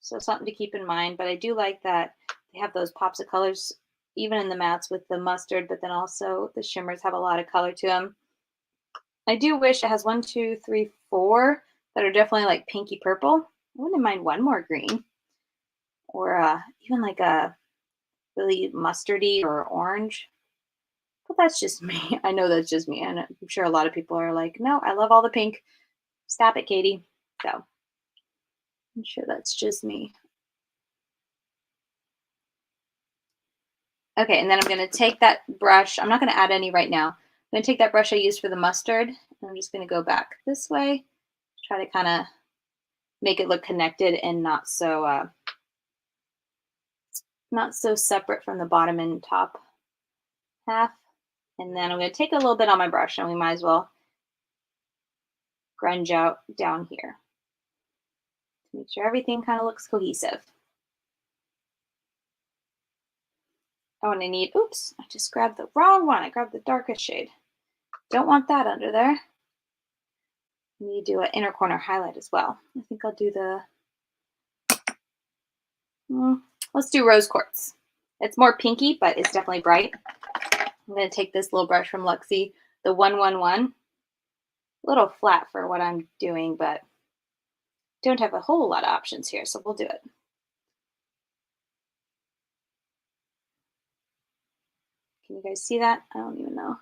So something to keep in mind, but I do like that they have those pops of colors even in the mattes with the mustard, but then also the shimmers have a lot of color to them. I do wish it has 1, 2, 3, 4 that are definitely like pinky purple. I wouldn't mind one more green, or even like a really mustardy or orange. But that's just me. I know that's just me, and I'm sure a lot of people are like, no, I love all the pink. Stop it, Katie. So I'm sure that's just me. Okay, and then I'm going to take that brush. I'm not going to add any right now. I'm going to take that brush I used for the mustard, and I'm just going to go back this way, try to kind of make it look connected and not so separate from the bottom and top half. And then I'm going to take a little bit on my brush, and we might as well grunge out down here to make sure everything kind of looks cohesive. Oh, and I need, oops, I just grabbed the wrong one. I grabbed the darkest shade. Don't want that under there. I need to do an inner corner highlight as well. I think I'll do the, let's do Rose Quartz. It's more pinky, but it's definitely bright. I'm going to take this little brush from Luxie, the 111. A little flat for what I'm doing, but don't have a whole lot of options here, so we'll do it. Can you guys see that? I don't even know.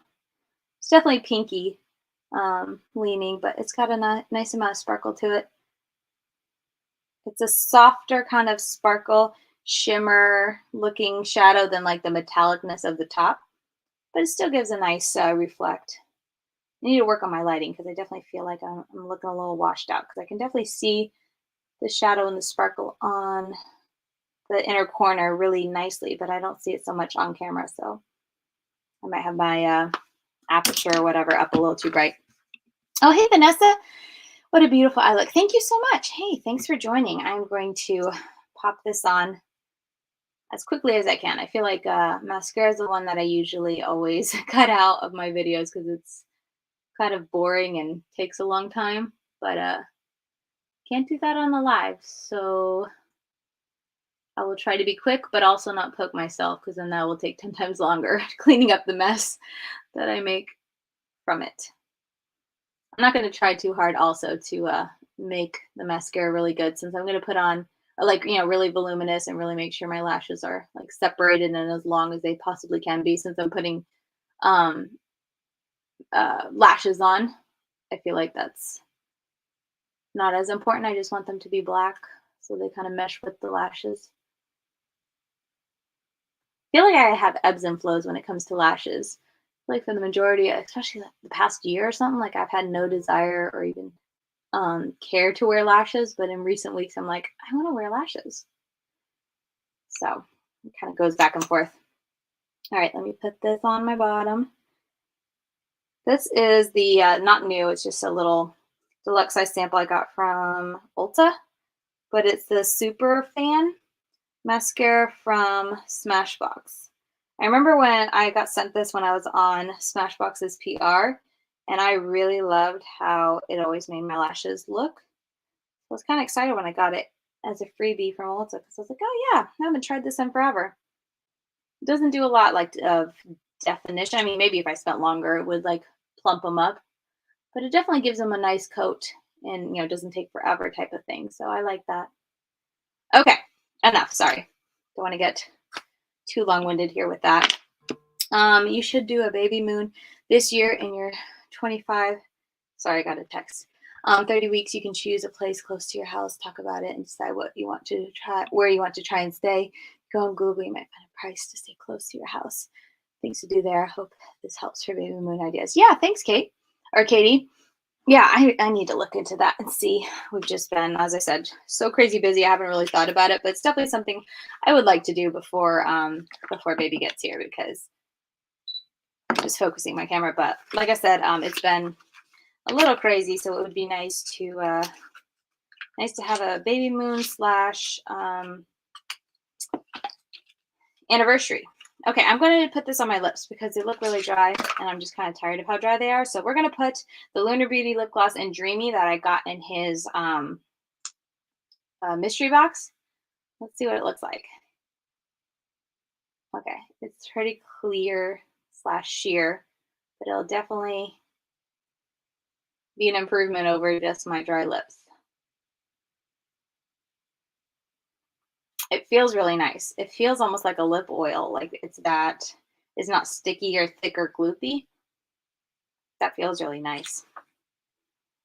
It's definitely pinky leaning, but it's got a nice amount of sparkle to it. It's a softer kind of sparkle shimmer looking shadow than like the metallicness of the top, but it still gives a nice reflect. I need to work on my lighting because I definitely feel like I'm looking a little washed out, because I can definitely see the shadow and the sparkle on the inner corner really nicely, but I don't see it so much on camera, so I might have my aperture or whatever up a little too bright. Oh, hey, Vanessa. What a beautiful eye look. Thank you so much. Hey, thanks for joining. I'm going to pop this on as quickly as I can. I feel like mascara is the one that I usually always cut out of my videos because it's kind of boring and takes a long time, but can't do that on the live. So I will try to be quick, but also not poke myself, because then that will take 10 times longer cleaning up the mess that I make from it. I'm not going to try too hard also to make the mascara really good, since I'm going to put on like, you know, really voluminous and really make sure my lashes are like separated and as long as they possibly can be, since I'm putting lashes on. I feel like that's not as important. I just want them to be black so they kind of mesh with the lashes. feel like I have ebbs and flows when it comes to lashes. Like for the majority, especially like the past year or something, like I've had no desire or even care to wear lashes. But in recent weeks, I'm like, I want to wear lashes. So it kind of goes back and forth. All right, let me put this on my bottom. This is the not new, it's just a little deluxe size sample I got from Ulta, but it's the Super Fan mascara from Smashbox. I remember when I got sent this when I was on Smashbox's PR, and I really loved how it always made my lashes look. I was kind of excited when I got it as a freebie from Ulta because I was like, oh yeah, I haven't tried this in forever. It doesn't do a lot like of definition. I mean, maybe if I spent longer, it would like plump them up, but it definitely gives them a nice coat and, doesn't take forever type of thing. So I like that. Okay, enough. Sorry. Don't want to get too long-winded here with that. You should do a baby moon this year in your 25. Sorry, I got a text. 30 weeks, you can choose a place close to your house, talk about it, and decide what you want to try, where you want to try and stay. Go on Google, you might find a price to stay close to your house. Things to do there. I hope this helps for baby moon ideas. Yeah, thanks, Kate. Or Katie. Yeah, I need to look into that and see. We've just been, as I said, so crazy busy. I haven't really thought about it, but it's definitely something I would like to do before baby gets here because I'm just focusing my camera. But like I said, it's been a little crazy, so it would be nice to have a baby moon / anniversary. Okay, I'm going to put this on my lips because they look really dry, and I'm just kind of tired of how dry they are. So we're going to put the Lunar Beauty lip gloss in Dreamy that I got in his mystery box. Let's see what it looks like. Okay, it's pretty clear / sheer, but it'll definitely be an improvement over just my dry lips. It feels really nice. It feels almost like a lip oil, like it's not sticky or thick or gloopy. That feels really nice.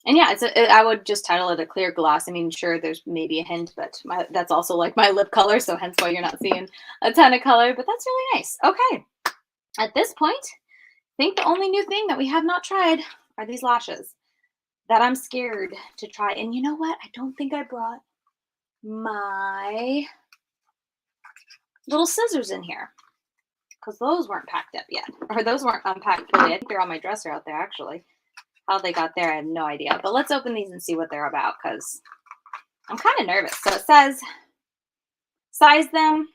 And yeah, I would just title it a clear gloss. I mean, sure, there's maybe a hint, but that's also like my lip color, so hence why you're not seeing a ton of color, but that's really nice. Okay, at this point, I think the only new thing that we have not tried are these lashes that I'm scared to try. And you know what? I don't think I brought my little scissors in here because those weren't packed up yet, or those weren't unpacked fully. I think they're on my dresser out there, actually. How they got there, I have no idea. But let's open these and see what they're about because I'm kind of nervous. So it says, size them,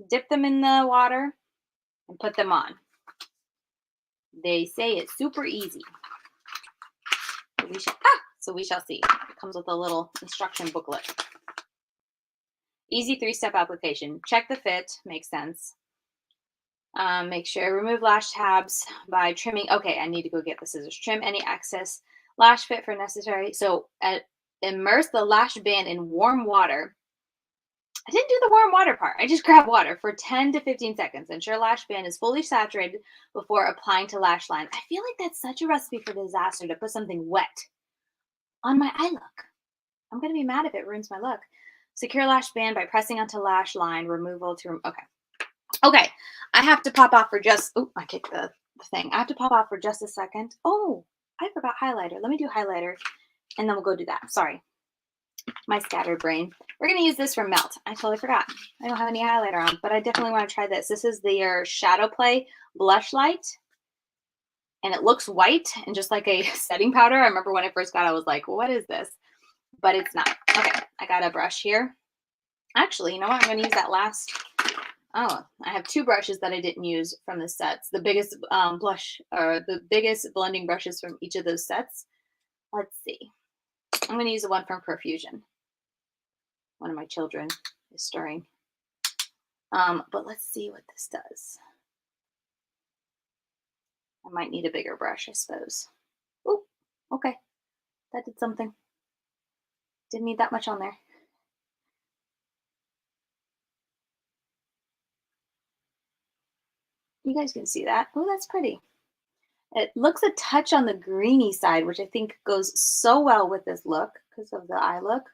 dip them in the water, and put them on. They say it's super easy. So we shall see. It comes with a little instruction booklet. Easy 3-step application. Check the fit. Makes sense. Make sure remove lash tabs by trimming. Okay, I need to go get the scissors. Trim any excess lash fit for necessary. So immerse the lash band in warm water. I didn't do the warm water part. I just grabbed water for 10 to 15 seconds. Ensure lash band is fully saturated before applying to lash line. I feel like that's such a recipe for disaster to put something wet on my eye look. I'm going to be mad if it ruins my look. Secure lash band by pressing onto lash line. Removal to, okay. I have to pop off for just, I kicked the thing. I have to pop off for just a second. Oh, I forgot highlighter. Let me do highlighter and then we'll go do that. Sorry. My scattered brain. We're going to use this for Melt. I totally forgot. I don't have any highlighter on, but I definitely want to try this. This is their Shadow Play Blush Light. And it looks white and just like a setting powder. I remember when I first got it, I was like, what is this? But it's not. Okay, I got a brush here. Actually, you know what? I'm going to use that last. Oh, I have 2 brushes that I didn't use from the sets. The biggest the biggest blending brushes from each of those sets. Let's see. I'm going to use the one from Profusion. One of my children is stirring. But let's see what this does. I might need a bigger brush, I suppose. Oh, okay. That did something. Didn't need that much on there. You guys can see that. Oh, that's pretty. It looks a touch on the greeny side, which I think goes so well with this look because of the eye look.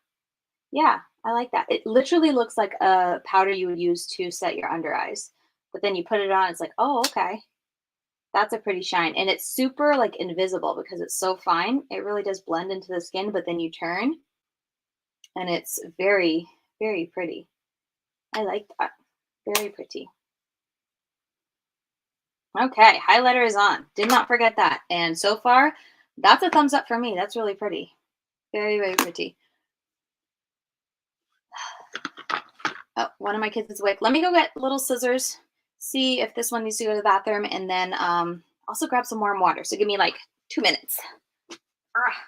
Yeah, I like that. It literally looks like a powder you would use to set your under eyes. But then you put it on, it's like, oh, okay. That's a pretty shine. And it's super like invisible because it's so fine. It really does blend into the skin, but then you turn and it's very, very pretty. I like that. Very pretty. Okay, highlighter is on. Did not forget that. And so far, that's a thumbs up for me. That's really pretty. Very, very pretty. Oh, one of my kids is awake. Let me go get little scissors, see if this one needs to go to the bathroom, and then also grab some warm water. So give me like 2 minutes. Ah.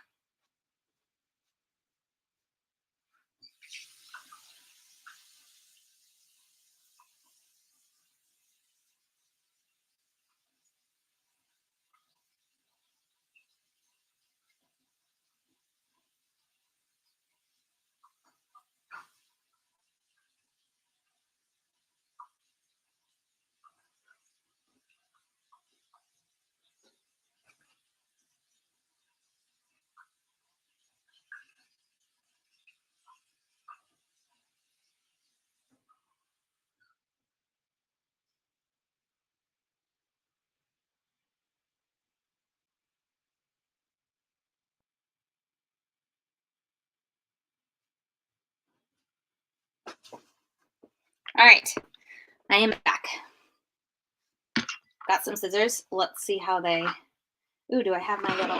All right, I am back. Got some scissors. Let's see how they. Ooh, do I have my little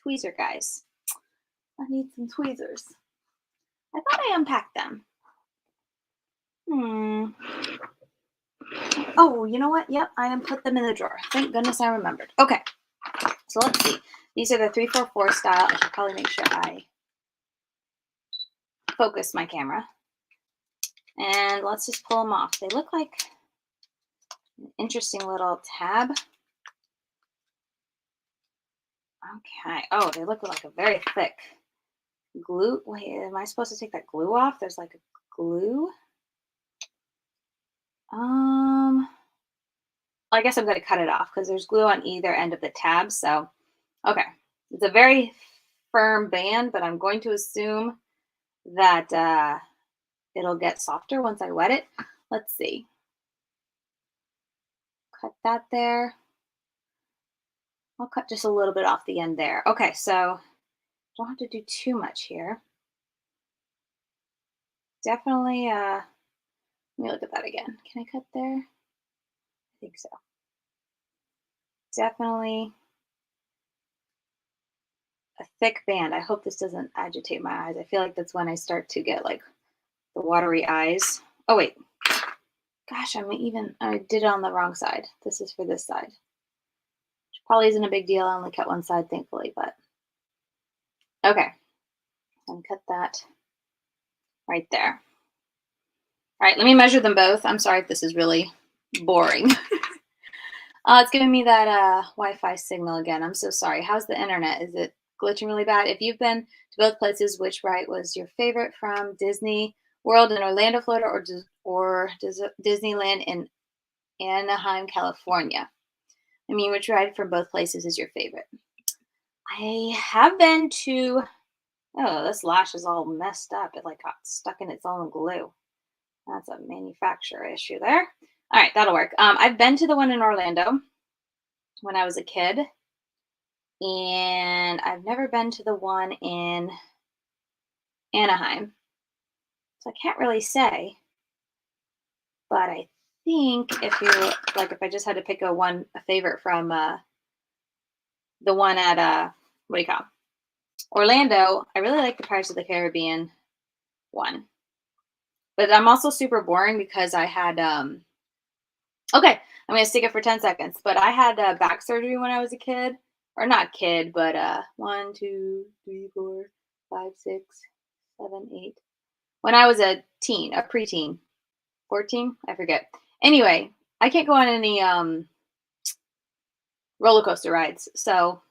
tweezer guys? I need some tweezers. I thought I unpacked them. Oh, you know what? Yep, I put them in the drawer. Thank goodness I remembered. Okay, so let's see. These are the 344 style. I should probably make sure I focus my camera. And let's just pull them off. They look like an interesting little tab. Okay. Oh, they look like a very thick glue. Wait, am I supposed to take that glue off? There's like a glue. I guess I'm going to cut it off because there's glue on either end of the tab. So, okay. It's a very firm band, but I'm going to assume that it'll get softer once I wet it. Let's see. Cut that there. I'll cut just a little bit off the end there. Okay, so don't have to do too much here. Definitely, let me look at that again. Can I cut there? I think so. Definitely a thick band. I hope this doesn't agitate my eyes. I feel like that's when I start to get like the watery eyes. Oh, wait. Gosh, I did it on the wrong side. This is for this side. Which probably isn't a big deal. I only cut one side, thankfully, but okay. And cut that right there. All right, let me measure them both. I'm sorry if this is really boring. It's giving me that Wi-Fi signal again. I'm so sorry. How's the internet? Is it glitching really bad? If you've been to both places, which ride was your favorite from Disney World in Orlando, Florida, or Disneyland in Anaheim, California? I mean, which ride from both places is your favorite? I have been to. Oh, this lash is all messed up. It like got stuck in its own glue. That's a manufacturer issue there. All right, that'll work. I've been to the one in Orlando when I was a kid, and I've never been to the one in Anaheim. So I can't really say, but I think if I just had to pick a favorite from the one at what do you call it? Orlando, I really like the Pirates of the Caribbean one. But I'm also super boring because I had okay, I'm gonna stick it for 10 seconds. But I had back surgery when I was a kid, or not kid, but 1, 2, 3, 4, 5, 6, 7, 8. When I was a teen, a preteen, 14, I forget. Anyway, I can't go on any roller coaster rides. So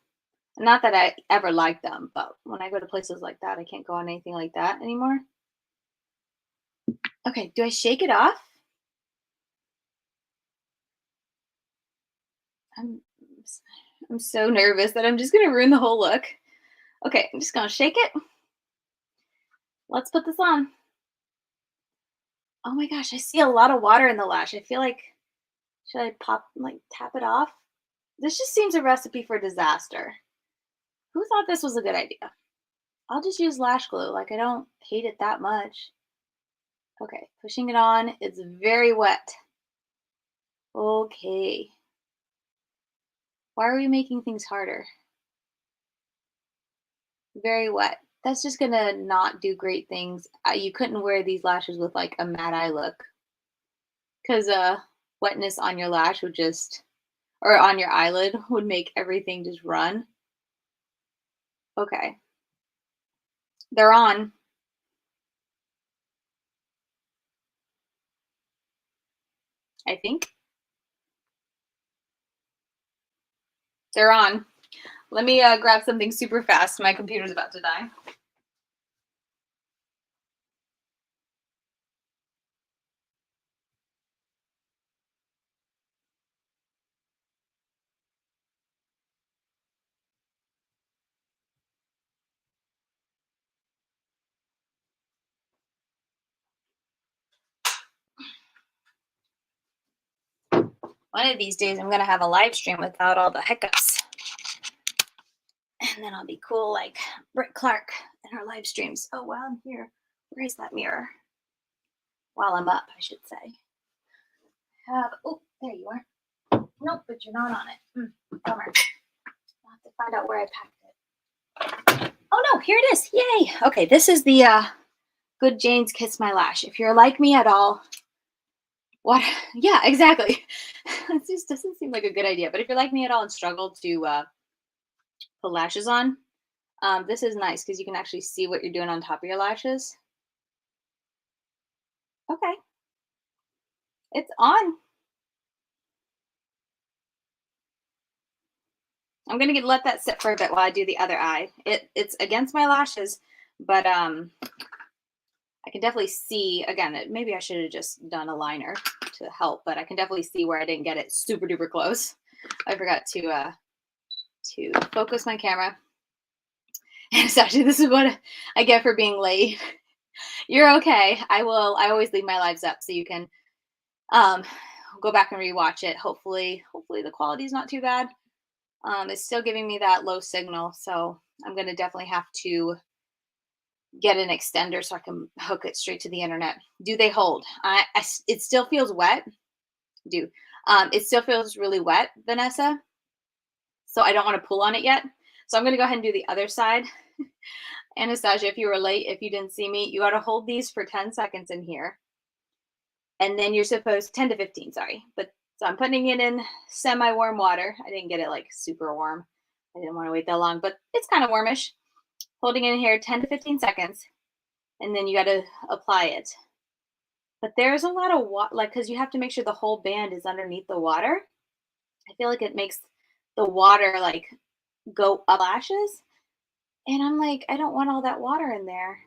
not that I ever liked them, but when I go to places like that, I can't go on anything like that anymore. Okay, do I shake it off? I'm I'm so nervous that I'm just gonna ruin the whole look. Okay, I'm just gonna shake it. Let's put this on. Oh my gosh, I see a lot of water in the lash. I feel like, should I tap it off? This just seems a recipe for disaster. Who thought this was a good idea? I'll just use lash glue. Like, I don't hate it that much. Okay, pushing it on. It's very wet. Okay. Why are we making things harder? Very wet. That's just gonna not do great things. You couldn't wear these lashes with like a matte eye look because wetness on your lash would just, or on your eyelid would make everything just run. Okay, they're on. I think they're on. Let me grab something super fast. My computer's about to die. One of these days, I'm gonna have a live stream without all the hiccups, and then I'll be cool like Britt Clark in her live streams. Oh, while I'm here, where is that mirror? While I'm up, I should say. Oh, there you are. Nope, but you're not on it. Bummer. I'll have to find out where I packed it. Oh no, here it is. Yay. Okay, this is the Good Jane's Kiss My Lash. If you're like me at all, what? Yeah, exactly. It just doesn't seem like a good idea. But if you're like me at all and struggle to put lashes on, this is nice because you can actually see what you're doing on top of your lashes. Okay, it's on. I'm gonna let that sit for a bit while I do the other eye. It's against my lashes, but I can definitely see, again, maybe I should have just done a liner to help, but I can definitely see where I didn't get it super duper close. I forgot to focus my camera. And essentially, this is what I get for being late. You're okay. I always leave my lives up so you can go back and rewatch it. Hopefully the quality is not too bad. It's still giving me that low signal, so I'm gonna definitely have to get an extender so I can hook it straight to the internet. Do they hold? It still feels wet. It still feels really wet, Vanessa. So I don't want to pull on it yet. So I'm going to go ahead and do the other side. Anastasia, if you were late, if you didn't see me, you got to hold these for 10 seconds in here. And then you're supposed 10 to 15, sorry. But so I'm putting it in semi-warm water. I didn't get it like super warm. I didn't want to wait that long, but it's kind of warmish. Holding it in here 10 to 15 seconds. And then you got to apply it. But there's a lot of water, like, because you have to make sure the whole band is underneath the water. I feel like it makes the water like go up lashes. And I'm like, I don't want all that water in there.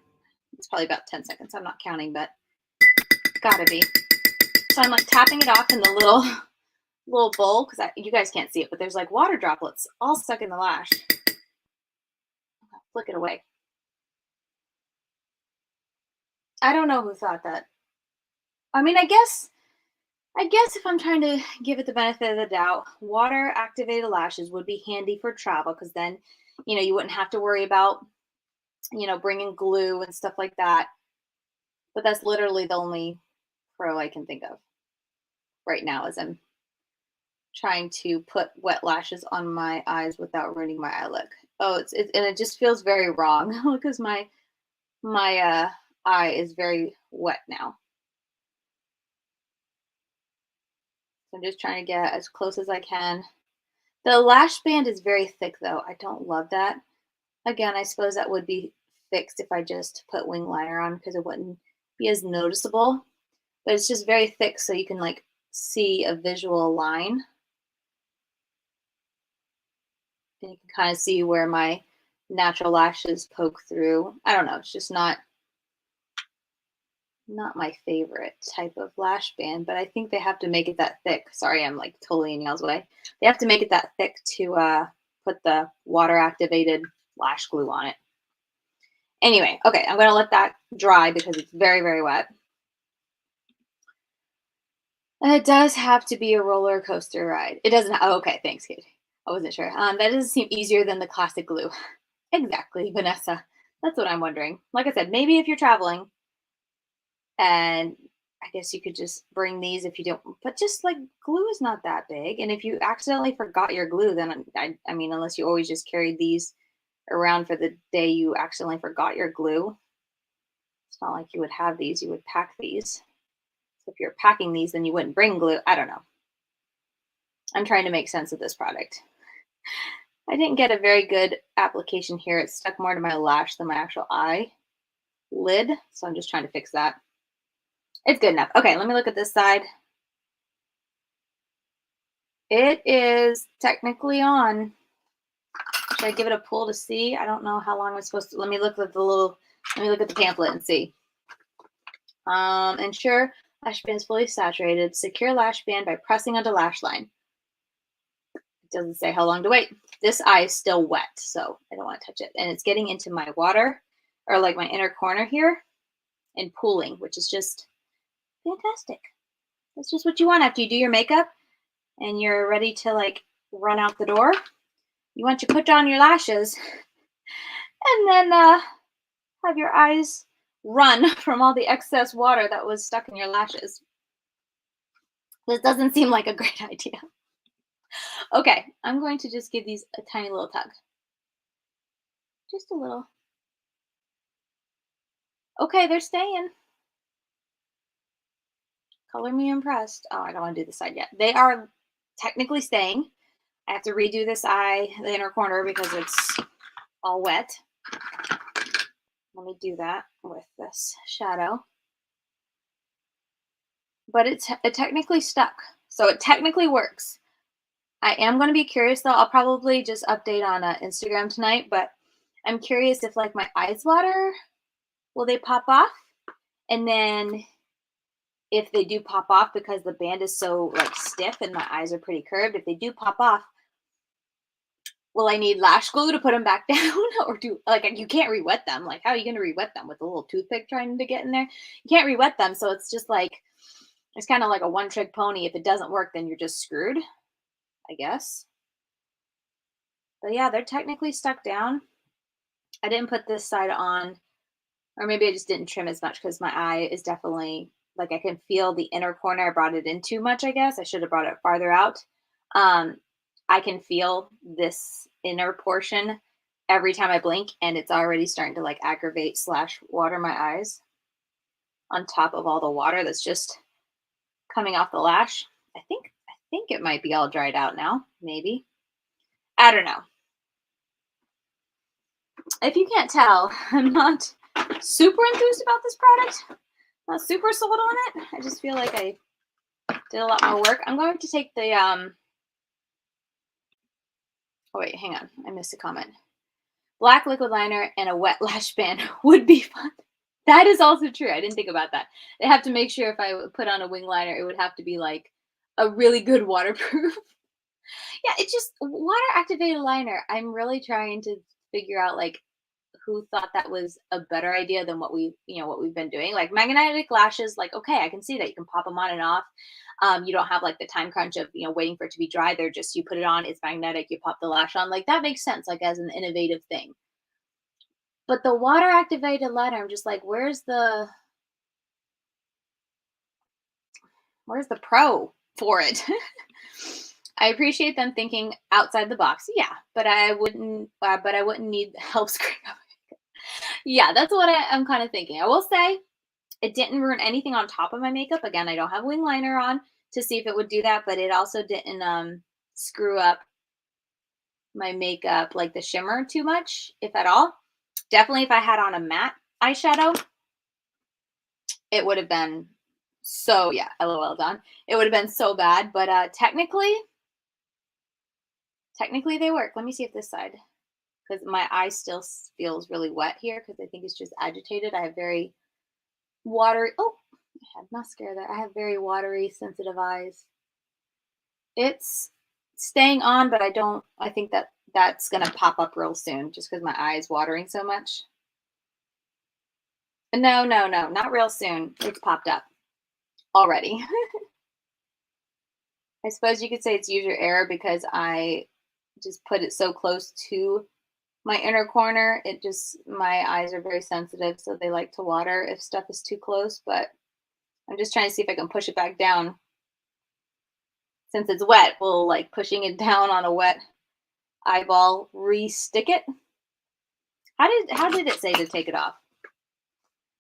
It's probably about 10 seconds. I'm not counting, but gotta be. So I'm like tapping it off in the little bowl because you guys can't see it, but there's like water droplets all stuck in the lash. Flick it away. I don't know who thought that. I mean, I guess if I'm trying to give it the benefit of the doubt, water activated lashes would be handy for travel because then, you wouldn't have to worry about, bringing glue and stuff like that. But that's literally the only pro I can think of right now as I'm trying to put wet lashes on my eyes without ruining my eye look. Oh, and it just feels very wrong because my eye is very wet now. So I'm just trying to get as close as I can. The lash band is very thick though. I don't love that. Again, I suppose that would be fixed if I just put wing liner on because it wouldn't be as noticeable. But it's just very thick so you can like see a visual line. And you can kind of see where my natural lashes poke through. I don't know. It's just not my favorite type of lash band, but I think they have to make it that thick. Sorry, I'm like totally in y'all's way. They have to make it that thick to put the water activated lash glue on it. Anyway, okay, I'm gonna let that dry because it's very, very wet. It does have to be a roller coaster ride. It doesn't oh, okay, thanks, Kate. I wasn't sure. That doesn't seem easier than the classic glue. Exactly, Vanessa. That's what I'm wondering. Like I said, maybe if you're traveling and I guess you could just bring these if you don't, but just like glue is not that big. And if you accidentally forgot your glue, then I mean, unless you always just carried these around for the day you accidentally forgot your glue, it's not like you would have these, you would pack these. So if you're packing these, then you wouldn't bring glue. I don't know. I'm trying to make sense of this product. I didn't get a very good application here. It stuck more to my lash than my actual eye lid. So I'm just trying to fix that. It's good enough. Okay, let me look at this side. It is technically on. Should I give it a pull to see? I don't know how long I'm supposed to. Let me look at the pamphlet and see. Ensure lash band is fully saturated. Secure lash band by pressing onto lash line. It doesn't say how long to wait. This eye is still wet, so I don't want to touch it. And it's getting into my water, or like my inner corner here, and pooling, which is just fantastic. That's just what you want after you do your makeup and you're ready to like run out the door. You want to put on your lashes and then have your eyes run from all the excess water that was stuck in your lashes. This doesn't seem like a great idea. Okay, I'm going to just give these a tiny little tug. Just a little. Okay, they're staying. Color me impressed. Oh, I don't want to do this side yet. They are technically staying. I have to redo this eye, the inner corner, because it's all wet. Let me do that with this shadow. But it technically stuck. So it technically works. I am going to be curious though. I'll probably just update on Instagram tonight, but I'm curious if like my eyes water, will they pop off? And then if they do pop off because the band is so like stiff and my eyes are pretty curved, if they do pop off, will I need lash glue to put them back down? Or do like you can't re-wet them? Like how are you going to re-wet them with a little toothpick trying to get in there? You can't re-wet them, so it's just like it's kind of like a one-trick pony. If it doesn't work, then you're just screwed, I guess. But yeah, they're technically stuck down. I didn't put this side on, or maybe I just didn't trim as much because my eye is definitely like I can feel the inner corner. I brought it in too much, I guess. I should have brought it farther out. Um, I can feel this inner portion every time I blink, and it's already starting to like aggravate slash water my eyes on top of all the water that's just coming off the lash. I think it might be all dried out now, maybe. I don't know. If you can't tell, I'm not super enthused about this product. Not super sold on it. I just feel like I did a lot more work. I'm going to take the oh wait, hang on. I missed a comment. Black liquid liner and a wet lash band would be fun. That is also true. I didn't think about that. I have to make sure if I put on a wing liner, it would have to be like a really good waterproof. Yeah, it's just water activated liner. I'm really trying to figure out like who thought that was a better idea than what what we've been doing. Like magnetic lashes, like okay, I can see that you can pop them on and off. You don't have like the time crunch of waiting for it to be dry. They're just you put it on, it's magnetic, you pop the lash on. Like that makes sense, like as an innovative thing. But the water activated liner, I'm just like, where's the pro for it? I appreciate them thinking outside the box. Yeah, but I wouldn't need help screwing up. Yeah, that's what I'm kind of thinking. I will say it didn't ruin anything on top of my makeup. Again, I don't have wing liner on to see if it would do that, but it also didn't screw up my makeup like the shimmer too much, if at all. Definitely if I had on a matte eyeshadow, it would have been so yeah, LOL done. It would have been so bad, but technically they work. Let me see if this side, because my eye still feels really wet here because I think it's just agitated. I have very watery, oh, I had mascara there. I have very watery, sensitive eyes. It's staying on, but I think that's going to pop up real soon just because my eye is watering so much. No, not real soon. It's popped up already. I suppose you could say it's user error because I just put it so close to my inner corner. It just, my eyes are very sensitive, so they like to water if stuff is too close, but I'm just trying to see if I can push it back down. Since it's wet, will like pushing it down on a wet eyeball re-stick it? How did it say to take it off?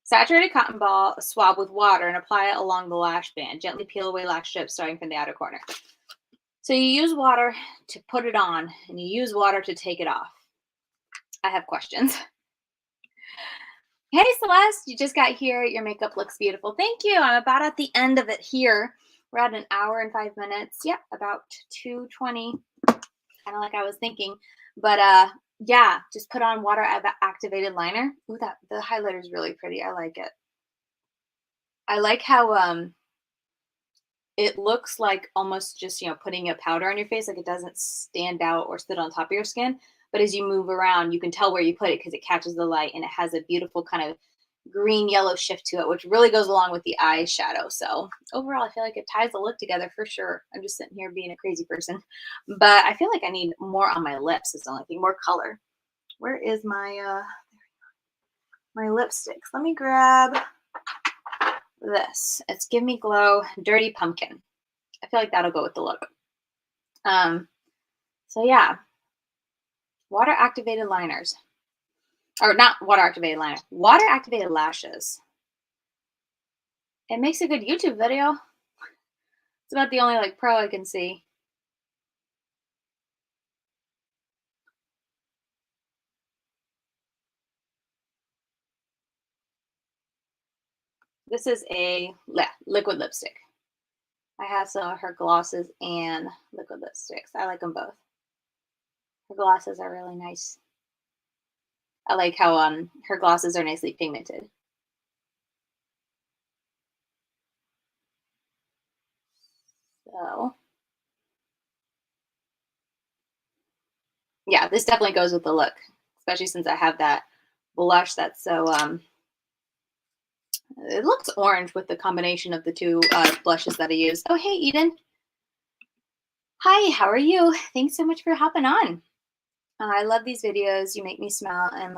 Saturated cotton ball swab with water and apply it along the lash band. Gently peel away lash strips starting from the outer corner. So you use water to put it on and you use water to take it off. I have questions. Hey Celeste, you just got here. Your makeup looks beautiful. Thank you. I'm about at the end of it here. We're at an hour and 5 minutes. Yep, about 2:20. Kind of like I was thinking. But yeah, just put on water activated liner. Ooh, that the highlighter is really pretty. I like it. I like how it looks like almost just, putting a powder on your face. Like it doesn't stand out or sit on top of your skin. But as you move around, you can tell where you put it because it catches the light and it has a beautiful kind of green yellow shift to it, which really goes along with the eyeshadow. So overall, I feel like it ties the look together for sure. I'm just sitting here being a crazy person, but I feel like I need more on my lips is the only thing, more color. Where is my lipsticks? Let me grab this. It's Give Me Glow Dirty Pumpkin. I feel like that'll go with the look. So yeah, water activated liners. Or not water activated liner, water activated lashes. It makes a good YouTube video. It's about the only like pro I can see. This is a liquid lipstick. I have some of her glosses and liquid lipsticks. I like them both. Her glosses are really nice. I like how her glosses are nicely pigmented. So yeah, this definitely goes with the look, especially since I have that blush that's so it looks orange with the combination of the two blushes that I use. Oh, hey, Eden. Hi, how are you? Thanks so much for hopping on. I love these videos. You make me smile and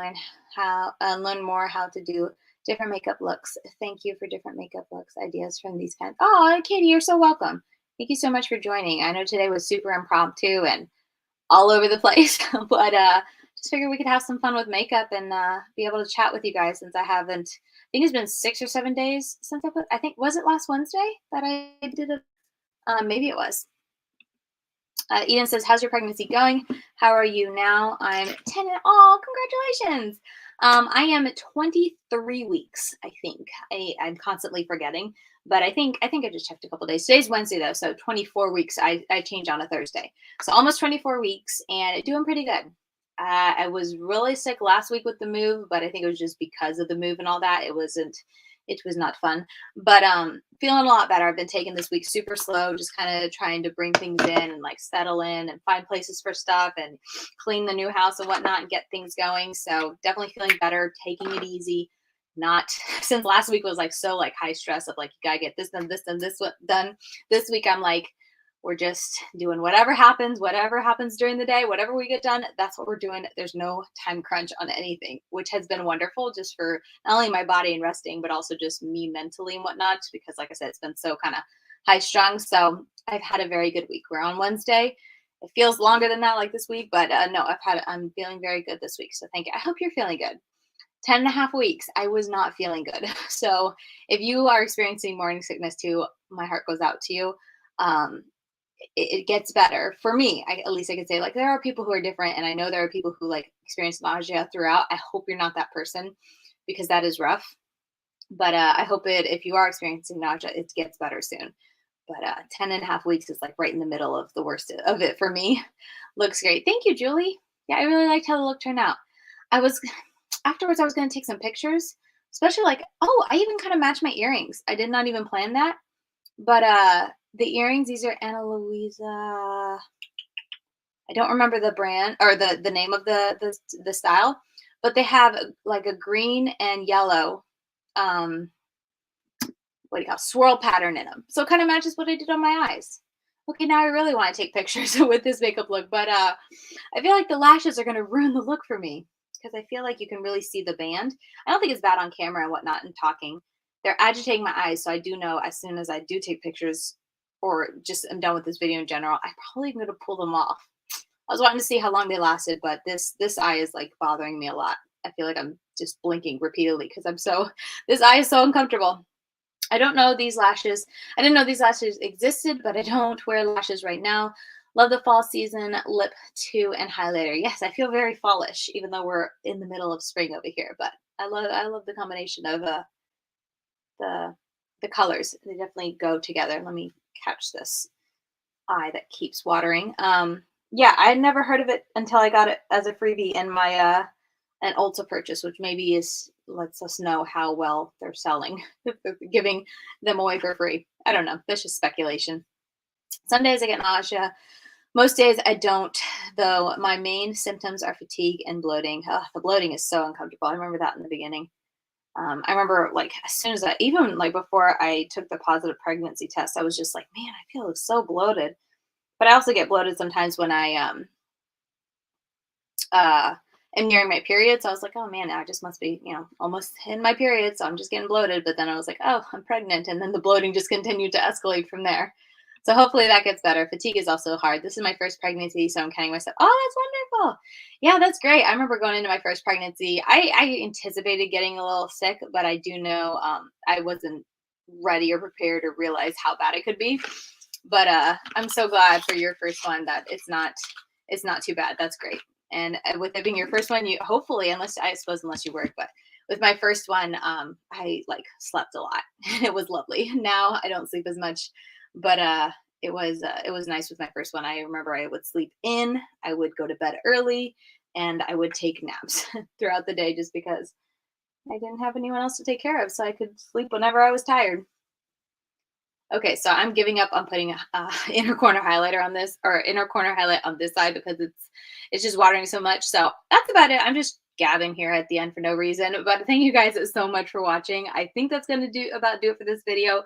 learn more how to do different makeup looks. Thank you for different makeup looks ideas from these kinds. Oh, Katie, you're so welcome. Thank you so much for joining. I know today was super impromptu and all over the place, but just figured we could have some fun with makeup and be able to chat with you guys since I haven't. I think it's been 6 or 7 days since I put. I think was it last Wednesday that I did it. Maybe it was. Eden says, how's your pregnancy going? How are you now? I'm 10 and congratulations. I am 23 weeks, I think. I'm constantly forgetting, but I think I just checked a couple days. Today's Wednesday though, so 24 weeks. I changed on a Thursday. So almost 24 weeks and doing pretty good. I was really sick last week with the move, but I think it was just because of the move and all that. It was not fun, but feeling a lot better. I've been taking this week super slow, just kind of trying to bring things in and like settle in and find places for stuff and clean the new house and whatnot and get things going. So definitely feeling better, taking it easy. Not since last week was like so like high stress of like you gotta get this done, this done, this done. This week I'm like, we're just doing whatever happens during the day, whatever we get done, that's what we're doing. There's no time crunch on anything, which has been wonderful just for not only my body and resting, but also just me mentally and whatnot, because like I said, it's been so kind of high strung. So I've had a very good week. We're on Wednesday. It feels longer than that like this week, but no, I'm feeling very good this week. So thank you. I hope you're feeling good. 10 and a half weeks, I was not feeling good. So if you are experiencing morning sickness too, my heart goes out to you. It gets better for me. At least I could say like there are people who are different, and I know there are people who like experience nausea throughout. I hope you're not that person because that is rough. But I hope if you are experiencing nausea, it gets better soon. But 10 and a half weeks is like right in the middle of the worst of it for me. Looks great. Thank you, Julie. Yeah, I really liked how the look turned out. Afterwards, I was going to take some pictures, especially like, oh, I even kind of matched my earrings. I did not even plan that. But the earrings, these are Ana Luisa. I don't remember the brand or the name of the style, but they have like a green and yellow what do you call swirl pattern in them. So it kind of matches what I did on my eyes. Okay, now I really want to take pictures with this makeup look, but I feel like the lashes are going to ruin the look for me because I feel like you can really see the band. I don't think it's bad on camera and whatnot and talking. They're agitating my eyes, so I do know as soon as I do take pictures or just am done with this video in general, I'm probably going to pull them off. I was wanting to see how long they lasted, but this eye is like bothering me a lot. I feel like I'm just blinking repeatedly because I'm so this eye is so uncomfortable. I don't know these lashes. I didn't know these lashes existed, but I don't wear lashes right now. Love the fall season lip too and highlighter. Yes, I feel very fallish, even though we're in the middle of spring over here. But I love the combination of the the colors. They definitely go together. Let me catch this eye that keeps watering. Yeah, I had never heard of it until I got it as a freebie in my an Ulta purchase, which maybe is lets us know how well they're selling if they're giving them away for free. I don't know. That's just speculation. Some days I get nausea. Most days I don't, though my main symptoms are fatigue and bloating. Ugh, the bloating is so uncomfortable. I remember that in the beginning. I remember like as soon as even like before I took the positive pregnancy test, I was just like, man, I feel so bloated. But I also get bloated sometimes when I uh am nearing my period. So I was like, oh man, I just must be, almost in my period. So I'm just getting bloated. But then I was like, oh, I'm pregnant. And then the bloating just continued to escalate from there. So hopefully that gets better. Fatigue is also hard. This is my first pregnancy, so I'm counting myself. Oh, that's wonderful. Yeah, that's great. I remember going into my first pregnancy. I anticipated getting a little sick, but I do know I wasn't ready or prepared or realize how bad it could be. But I'm so glad for your first one that it's not too bad. That's great. And with it being your first one, you hopefully, unless you work, but with my first one, I like slept a lot and it was lovely. Now I don't sleep as much, but it was nice with my first one. I remember I would sleep in, I would go to bed early, and I would take naps throughout the day just because I didn't have anyone else to take care of, so I could sleep whenever I was tired. Okay, so I'm giving up on putting a inner corner highlighter on this or inner corner highlight on this side because it's just watering so much. So that's about it. I'm just gabbing here at the end for no reason. But thank you guys so much for watching. I think that's going to do it for this video.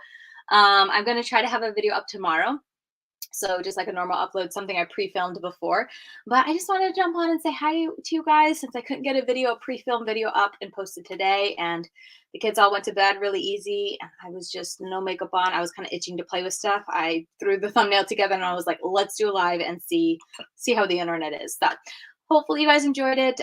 I'm going to try to have a video up tomorrow. So just like a normal upload, something I pre-filmed before. But I just wanted to jump on and say hi to you guys since I couldn't get a pre-filmed video up and posted today. And the kids all went to bed really easy. And I was just no makeup on. I was kind of itching to play with stuff. I threw the thumbnail together and I was like, let's do a live and see how the internet is. So hopefully you guys enjoyed it.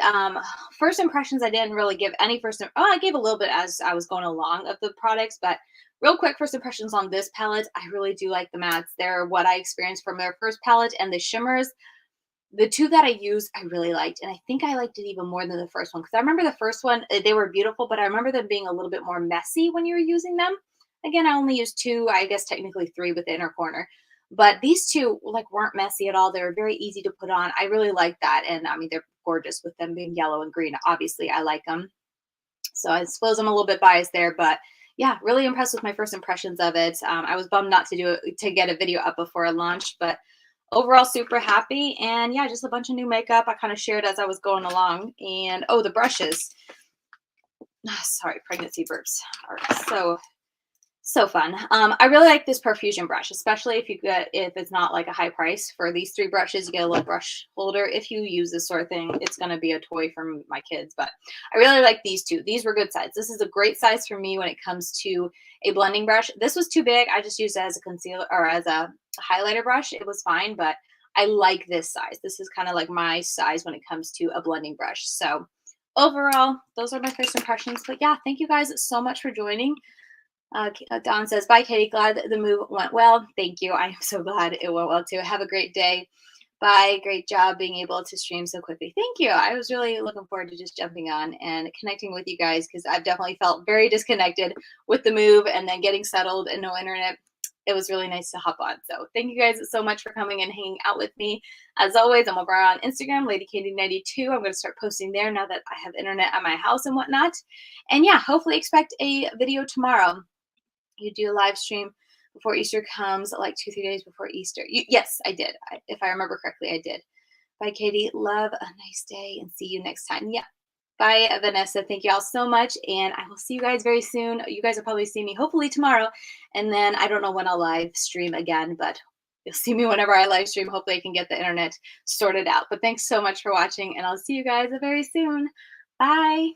First impressions, I didn't really give any I gave a little bit as I was going along of the products, but real quick, first impressions on this palette. I really do like the mattes. They're what I experienced from their first palette, and the shimmers. The two that I used, I really liked, and I think I liked it even more than the first one because I remember the first one, they were beautiful, but I remember them being a little bit more messy when you were using them. Again, I only used two, I guess technically three with the inner corner, but these two like weren't messy at all. They were very easy to put on. I really like that, and I mean they're gorgeous with them being yellow and green. Obviously, I like them. So I suppose I'm a little bit biased there, but yeah, really impressed with my first impressions of it. I was bummed not to get a video up before it launched, but overall super happy. And yeah, just a bunch of new makeup. I kind of shared as I was going along. And oh, the brushes. Sorry, pregnancy burps are so fun. I really like this perfusion brush, especially if it's not like a high price. For these three brushes, you get a little brush holder. If you use this sort of thing, it's going to be a toy for my kids, but I really like these two. These were good size. This is a great size for me when it comes to a blending brush. This was too big. I just used it as a concealer or as a highlighter brush. It was fine, but I like this size. This is kind of like my size when it comes to a blending brush. So overall, those are my first impressions. But yeah, thank you guys so much for joining. Dawn says, bye, Katie. Glad the move went well. Thank you. I am so glad it went well, too. Have a great day. Bye. Great job being able to stream so quickly. Thank you. I was really looking forward to just jumping on and connecting with you guys because I've definitely felt very disconnected with the move and then getting settled and no internet. It was really nice to hop on. So thank you guys so much for coming and hanging out with me. As always, I'm over on Instagram, LadyKaty92. I'm going to start posting there now that I have internet at my house and whatnot. And yeah, hopefully expect a video tomorrow. You do a live stream before Easter comes, like 2-3 days before Easter. Yes, I did. If I remember correctly, I did. Bye, Katie. Love a nice day and see you next time. Yeah. Bye, Vanessa. Thank you all so much. And I will see you guys very soon. You guys will probably see me hopefully tomorrow. And then I don't know when I'll live stream again, but you'll see me whenever I live stream. Hopefully I can get the internet sorted out. But thanks so much for watching, and I'll see you guys very soon. Bye.